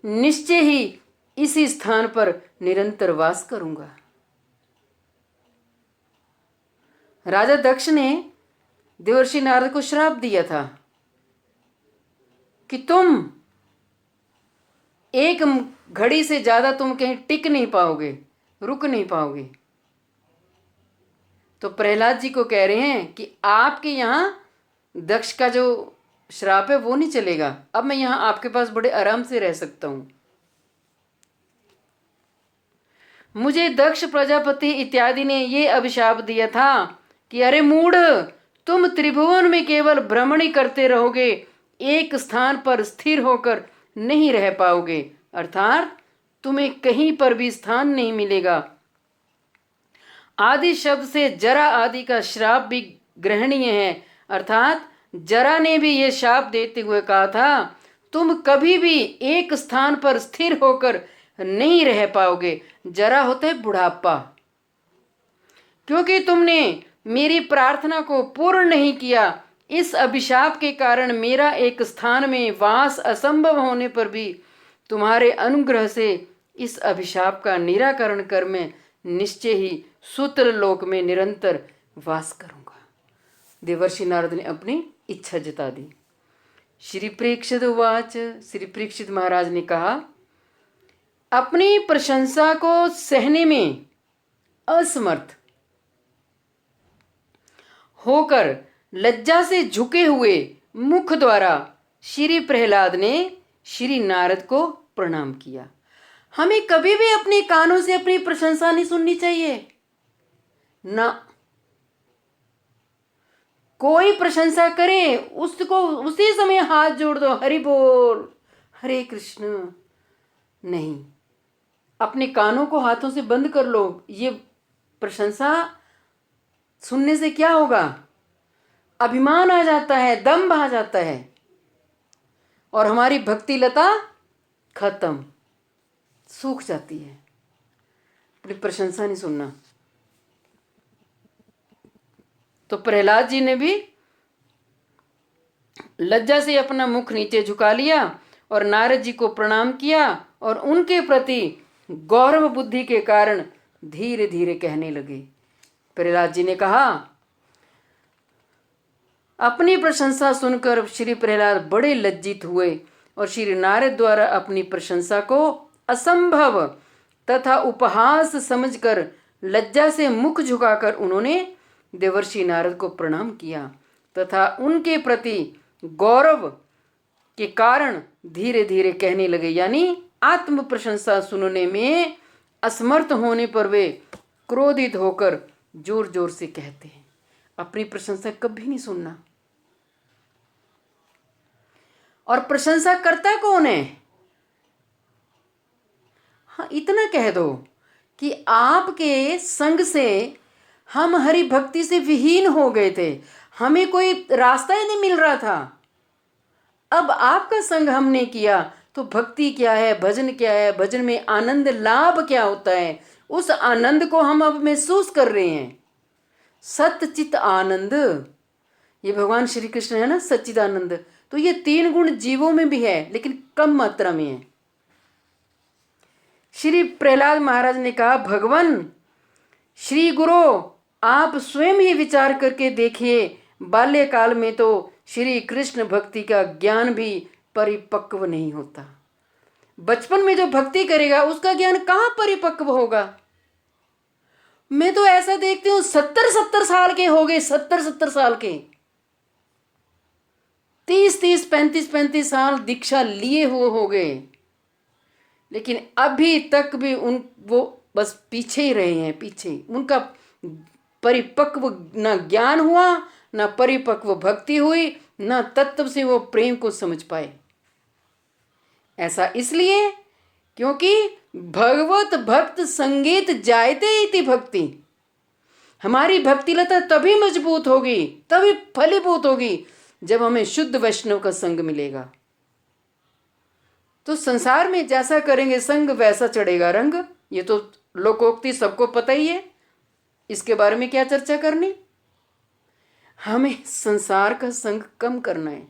निश्चय ही इसी स्थान पर निरंतर वास करूंगा। राजा दक्ष ने देवर्षि नारद को श्राप दिया था कि तुम एक घड़ी से ज्यादा तुम कहीं टिक नहीं पाओगे, रुक नहीं पाओगे। तो प्रहलाद जी को कह रहे हैं कि आपके यहां दक्ष का जो श्राप है वो नहीं चलेगा, अब मैं यहां आपके पास बड़े आराम से रह सकता हूं। मुझे दक्ष प्रजापति इत्यादि ने ये अभिशाप दिया था कि अरे मूढ़, तुम त्रिभुवन में केवल भ्रमणी करते रहोगे, एक स्थान पर स्थिर होकर नहीं रह पाओगे, अर्थात तुम्हें कहीं पर भी स्थान नहीं मिलेगा। आदि शब्द से जरा आदि का श्राप भी ग्रहणीय है, अर्थात जरा ने भी ये शाप देते हुए कहा था, तुम कभी भी एक स्थान पर स्थिर होकर नहीं रह पाओगे। जरा होता है बुढ़ापा। क्योंकि तुमने मेरी प्रार्थना को पूर्ण नहीं किया, इस अभिशाप के कारण मेरा एक स्थान में वास असंभव होने पर भी तुम्हारे अनुग्रह से इस अभिशाप का निराकरण कर मैं निश्चय ही सूत्र लोक में निरंतर वास करूंगा। देवर्षि नारद ने अपनी इच्छा जता दी। श्री परीक्षित उवाच, श्री परीक्षित महाराज ने कहा, अपनी प्रशंसा को सहने में असमर्थ होकर लज्जा से झुके हुए मुख द्वारा श्री प्रहलाद ने श्री नारद को प्रणाम किया। हमें कभी भी अपने कानों से अपनी प्रशंसा नहीं सुननी चाहिए ना। कोई प्रशंसा करे उसको उसी समय हाथ जोड़ दो, हरि बोल, हरे कृष्ण। नहीं, अपने कानों को हाथों से बंद कर लो। ये प्रशंसा सुनने से क्या होगा? अभिमान आ जाता है, दम्भ आ जाता है और हमारी भक्ति लता खत्म, सूख जाती है। अपनी प्रशंसा नहीं सुनना। तो प्रहलाद जी ने भी लज्जा से अपना मुख नीचे झुका लिया और नारद जी को प्रणाम किया और उनके प्रति गौरव बुद्धि के कारण धीरे धीरे कहने लगे। प्रहलाद जी ने कहा, अपनी प्रशंसा सुनकर श्री प्रहलाद बड़े लज्जित हुए और श्री नारद द्वारा अपनी प्रशंसा को असंभव तथा उपहास समझकर लज्जा से मुख झुकाकर उन्होंने देवर्षि नारद को प्रणाम किया तथा उनके प्रति गौरव के कारण धीरे धीरे कहने लगे। यानी आत्म प्रशंसा सुनने में असमर्थ होने पर वे क्रोधित होकर जोर जोर से कहते हैं। अपनी प्रशंसा कभी नहीं सुनना। और प्रशंसा करता कौन है? हाँ, इतना कह दो कि आपके संग से हम हरि भक्ति से विहीन हो गए थे, हमें कोई रास्ता ही नहीं मिल रहा था। अब आपका संग हमने किया तो भक्ति क्या है, भजन क्या है, भजन में आनंद लाभ क्या होता है, उस आनंद को हम अब महसूस कर रहे हैं। सतचित आनंद, ये भगवान श्री कृष्ण है ना, सच्चिदानंद। तो ये 3 गुण जीवों में भी है लेकिन कम मात्रा में है। श्री प्रहलाद महाराज ने कहा, भगवान श्री गुरु, आप स्वयं ही विचार करके देखिए, बाल्यकाल में तो श्री कृष्ण भक्ति का ज्ञान भी परिपक्व नहीं होता। बचपन में जो भक्ति करेगा उसका ज्ञान कहाँ परिपक्व होगा? मैं तो ऐसा देखती हूँ 70-70 साल के हो गए, 70-70 साल के, 30-30, 35-35 साल दीक्षा लिए हुए हो गए, लेकिन अभी तक भी वो बस पीछे ही रहे हैं। पीछे उनका परिपक्व न ज्ञान हुआ, न परिपक्व भक्ति हुई, न तत्व से वो प्रेम को समझ पाए। ऐसा इसलिए क्योंकि भगवत भक्त संगीत जायते इति भक्ति। हमारी भक्ति लता तभी मजबूत होगी, तभी फलीभूत होगी जब हमें शुद्ध वैष्णव का संग मिलेगा। तो संसार में जैसा करेंगे संग वैसा चढ़ेगा रंग, ये तो लोकोक्ति सबको पता ही है, इसके बारे में क्या चर्चा करनी। हमें संसार का संग कम करना है,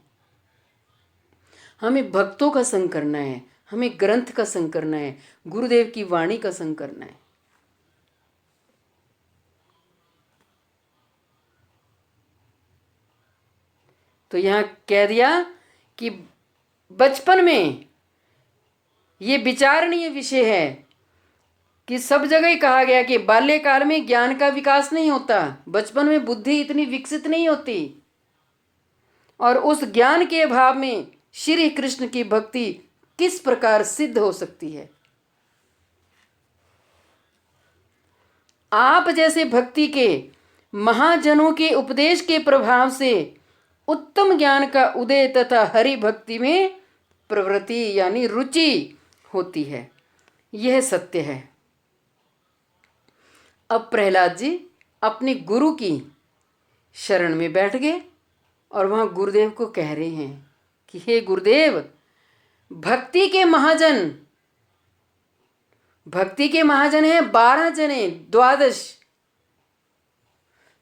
हमें भक्तों का संग करना है, हमें ग्रंथ का संग करना है, गुरुदेव की वाणी का संग करना है। तो यहाँ कह दिया कि बचपन में ये विचारणीय विषय है कि सब जगह ही कहा गया कि बाल्यकाल में ज्ञान का विकास नहीं होता, बचपन में बुद्धि इतनी विकसित नहीं होती, और उस ज्ञान के अभाव में श्री कृष्ण की भक्ति किस प्रकार सिद्ध हो सकती है। आप जैसे भक्ति के महाजनों के उपदेश के प्रभाव से उत्तम ज्ञान का उदय तथा हरि भक्ति में प्रवृत्ति यानी रुचि होती है, यह सत्य है। अब प्रहलाद जी अपने गुरु की शरण में बैठ गए और वहाँ गुरुदेव को कह रहे हैं कि हे गुरुदेव, भक्ति के महाजन, भक्ति के महाजन हैं 12 जने, 12,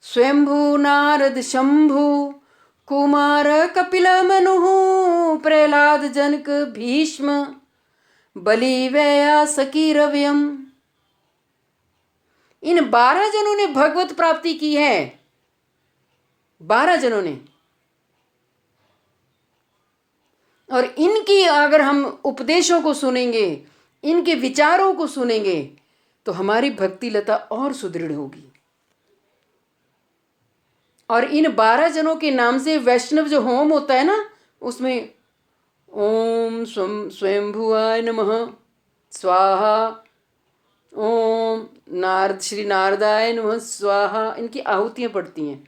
स्वयंभू नारद शंभु कुमार कपिल मनु प्रहलाद जनक भीष्म बलि व्यासकी रव्यम। इन 12 जनों ने भगवत प्राप्ति की है, 12 जनों ने। और इनकी अगर हम उपदेशों को सुनेंगे, इनके विचारों को सुनेंगे, तो हमारी भक्ति लता और सुदृढ़ होगी। और इन 12 जनों के नाम से वैष्णव जो होम होता है ना, उसमें ओम स्वयंभुवाय नमः स्वाहा, ओम नारद श्री नारदाय नमः स्वाहा, इनकी आहुतियां पड़ती हैं।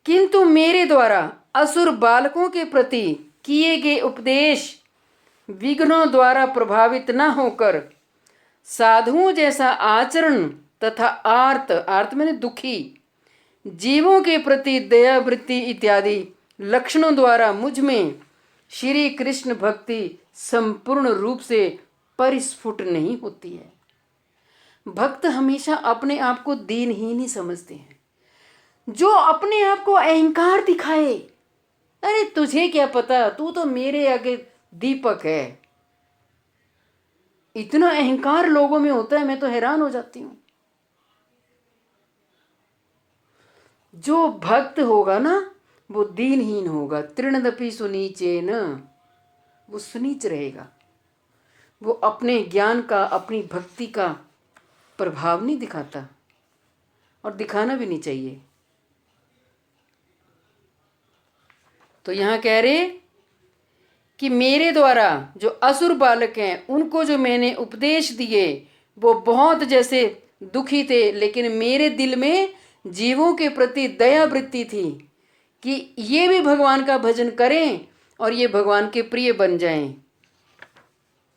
किंतु मेरे द्वारा असुर बालकों के प्रति किए गए उपदेश विघ्नों द्वारा प्रभावित न होकर साधुओं जैसा आचरण तथा आर्त मैंने दुखी जीवों के प्रति दया वृत्ति इत्यादि लक्षणों द्वारा मुझ में श्री कृष्ण भक्ति संपूर्ण रूप से परिस्फुट नहीं होती है। भक्त हमेशा अपने आप को दीनहीन ही समझते हैं। जो अपने आप को अहंकार दिखाए, अरे तुझे क्या पता, तू तो मेरे आगे दीपक है, इतना अहंकार लोगों में होता है, मैं तो हैरान हो जाती हूँ। जो भक्त होगा ना वो दीनहीन होगा, तृणदपि सुनीचे न, वो सुनीच रहेगा। वो अपने ज्ञान का, अपनी भक्ति का प्रभाव नहीं दिखाता, और दिखाना भी नहीं चाहिए। तो यहाँ कह रहे कि मेरे द्वारा जो असुर बालक हैं उनको जो मैंने उपदेश दिए वो बहुत जैसे दुखी थे, लेकिन मेरे दिल में जीवों के प्रति दया वृत्ति थी कि ये भी भगवान का भजन करें और ये भगवान के प्रिय बन जाएं।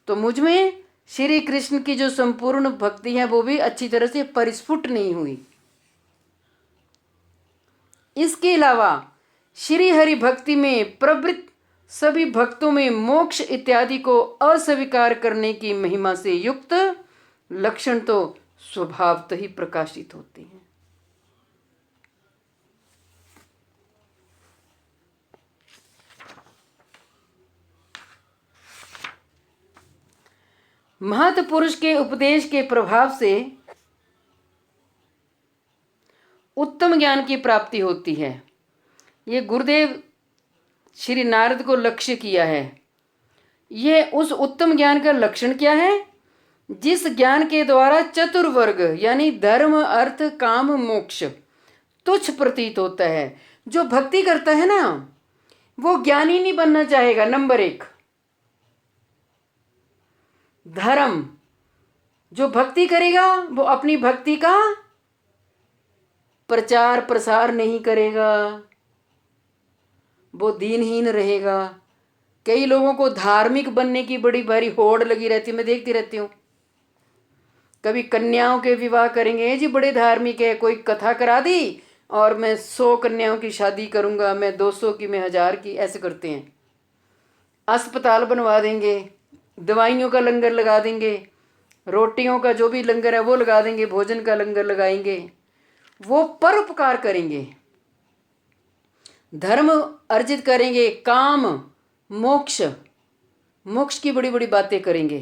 तो मुझ में श्री कृष्ण की जो संपूर्ण भक्ति है वो भी अच्छी तरह से परिस्फुट नहीं हुई। इसके अलावा श्री हरि भक्ति में प्रवृत्त सभी भक्तों में मोक्ष इत्यादि को अस्वीकार करने की महिमा से युक्त लक्षण तो स्वभावतः ही प्रकाशित होते हैं। महत पुरुष के उपदेश के प्रभाव से उत्तम ज्ञान की प्राप्ति होती है। ये गुरुदेव श्री नारद को लक्ष्य किया है। यह उस उत्तम ज्ञान का लक्षण क्या है? जिस ज्ञान के द्वारा चतुर्वर्ग यानी धर्म अर्थ काम मोक्ष तुच्छ प्रतीत होता है। जो भक्ति करता है ना वो ज्ञानी नहीं बनना चाहेगा। नंबर 1 धर्म, जो भक्ति करेगा वो अपनी भक्ति का प्रचार प्रसार नहीं करेगा, वो दीनहीन रहेगा। कई लोगों को धार्मिक बनने की बड़ी भारी होड़ लगी रहती है, मैं देखती रहती हूँ। कभी कन्याओं के विवाह करेंगे, जी बड़े धार्मिक है, कोई कथा करा दी और मैं 100 कन्याओं की शादी करूंगा, मैं 200 की, मैं 1000 की, ऐसे करते हैं। अस्पताल बनवा देंगे, दवाइयों का लंगर लगा देंगे, रोटियों का जो भी लंगर है वो लगा देंगे, भोजन का लंगर लगाएंगे, वो परोपकार करेंगे, धर्म अर्जित करेंगे, काम मोक्ष मोक्ष की बड़ी बड़ी बातें करेंगे।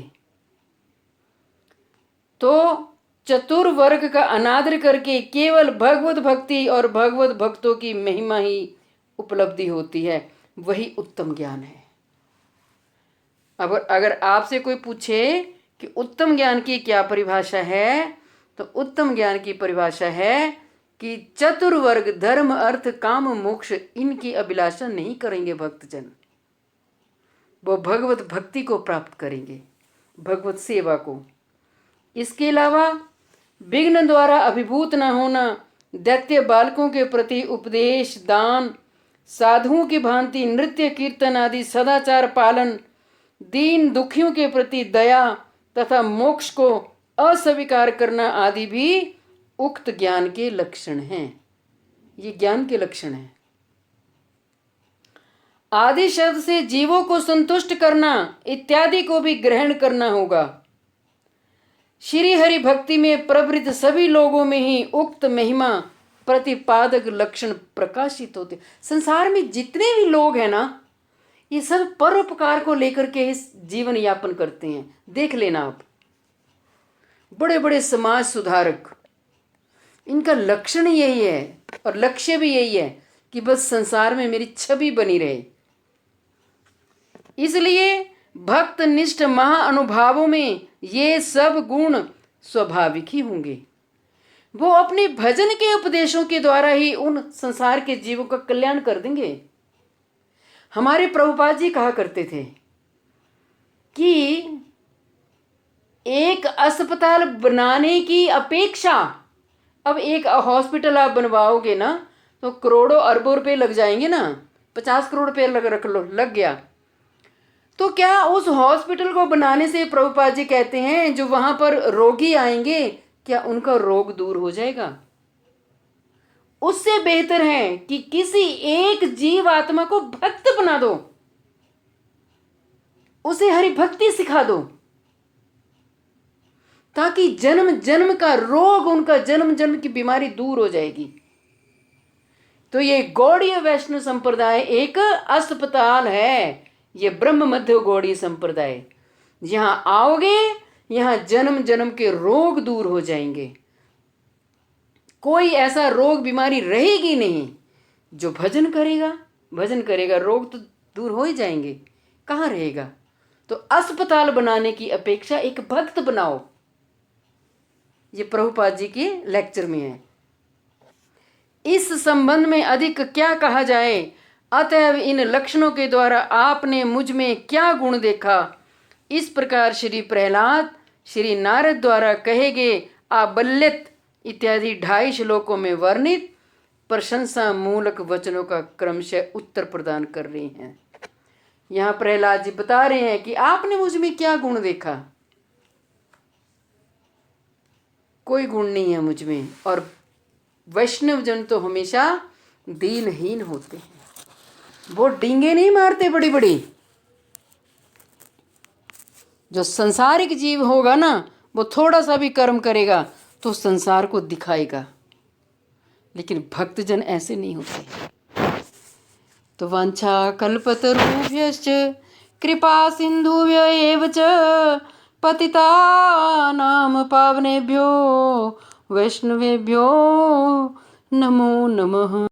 तो चतुर्वर्ग का अनादर करके केवल भगवत भक्ति और भगवत भक्तों की महिमा ही उपलब्धि होती है, वही उत्तम ज्ञान है। अब अगर आपसे कोई पूछे कि उत्तम ज्ञान की क्या परिभाषा है, तो उत्तम ज्ञान की परिभाषा है कि चतुर्वर्ग धर्म अर्थ काम मोक्ष इनकी अभिलाषा नहीं करेंगे भक्तजन, वो भगवत भक्ति को प्राप्त करेंगे, भगवत सेवा को। इसके अलावा विघ्न द्वारा अभिभूत न होना, दैत्य बालकों के प्रति उपदेश दान, साधुओं की भांति नृत्य कीर्तन आदि सदाचार पालन, दीन दुखियों के प्रति दया तथा मोक्ष को अस्वीकार करना आदि भी उक्त ज्ञान के लक्षण हैं। ये ज्ञान के लक्षण हैं। आदि शब्द से जीवों को संतुष्ट करना इत्यादि को भी ग्रहण करना होगा। श्री हरि भक्ति में प्रवृत्त सभी लोगों में ही उक्त महिमा प्रतिपादक लक्षण प्रकाशित होते। संसार में जितने भी लोग हैं ना, ये सब परोपकार को लेकर के इस जीवन यापन करते हैं। देख लेना आप, बड़े बड़े समाज सुधारक, इनका लक्षण यही है और लक्ष्य भी यही है कि बस संसार में मेरी छवि बनी रहे। इसलिए भक्त निष्ठ महाअनुभावों में ये सब गुण स्वाभाविक ही होंगे। वो अपने भजन के उपदेशों के द्वारा ही उन संसार के जीवों का कल्याण कर देंगे। हमारे प्रभुपाद जी कहा करते थे कि एक अस्पताल बनाने की अपेक्षा, अब एक हॉस्पिटल आप बनवाओगे ना तो करोड़ों अरबों रुपए लग जाएंगे ना, 50 करोड़ रुपए लग गया। तो क्या उस हॉस्पिटल को बनाने से प्रभुपाद जी कहते हैं जो वहां पर रोगी आएंगे, क्या उनका रोग दूर हो जाएगा? उससे बेहतर है कि किसी एक जीव आत्मा को भक्त बना दो, उसे हरि भक्ति सिखा दो, ताकि जन्म जन्म का रोग, उनका जन्म जन्म की बीमारी दूर हो जाएगी। तो ये गौड़ीय वैष्णव संप्रदाय एक अस्पताल है, ये ब्रह्म मध्य गौड़ीय संप्रदाय। यहां आओगे, यहां जन्म जन्म के रोग दूर हो जाएंगे, कोई ऐसा रोग बीमारी रहेगी नहीं। जो भजन करेगा रोग तो दूर हो ही जाएंगे, कहाँ रहेगा? तो अस्पताल बनाने की अपेक्षा एक भक्त बनाओ, ये प्रभुपाद जी के लेक्चर में है। इस संबंध में अधिक क्या कहा जाए, अतएव इन लक्षणों के द्वारा आपने मुझ में क्या गुण देखा, इस प्रकार श्री प्रहलाद श्री नारद द्वारा कहे गए आबल्यत इत्यादि 2.5 श्लोकों में वर्णित प्रशंसा मूलक वचनों का क्रमशः उत्तर प्रदान कर रहे हैं। यहाँ प्रहलाद जी बता रहे हैं कि आपने मुझ में क्या गुण देखा। कोई गुण नहीं है मुझ में, और वैष्णव जन तो हमेशा दीनहीन होते हैं, वो डींगे नहीं मारते बड़ी बड़ी। जो संसारिक जीव होगा ना, वो थोड़ा सा भी कर्म करेगा तो संसार को दिखाएगा, लेकिन भक्तजन ऐसे नहीं होते। तो वांछा कल्पतरुभ्यश्च कृपा सिंधुभ्य एव च पतितानां पावनेभ्यो वैष्णवेभ्यो नमो नमः।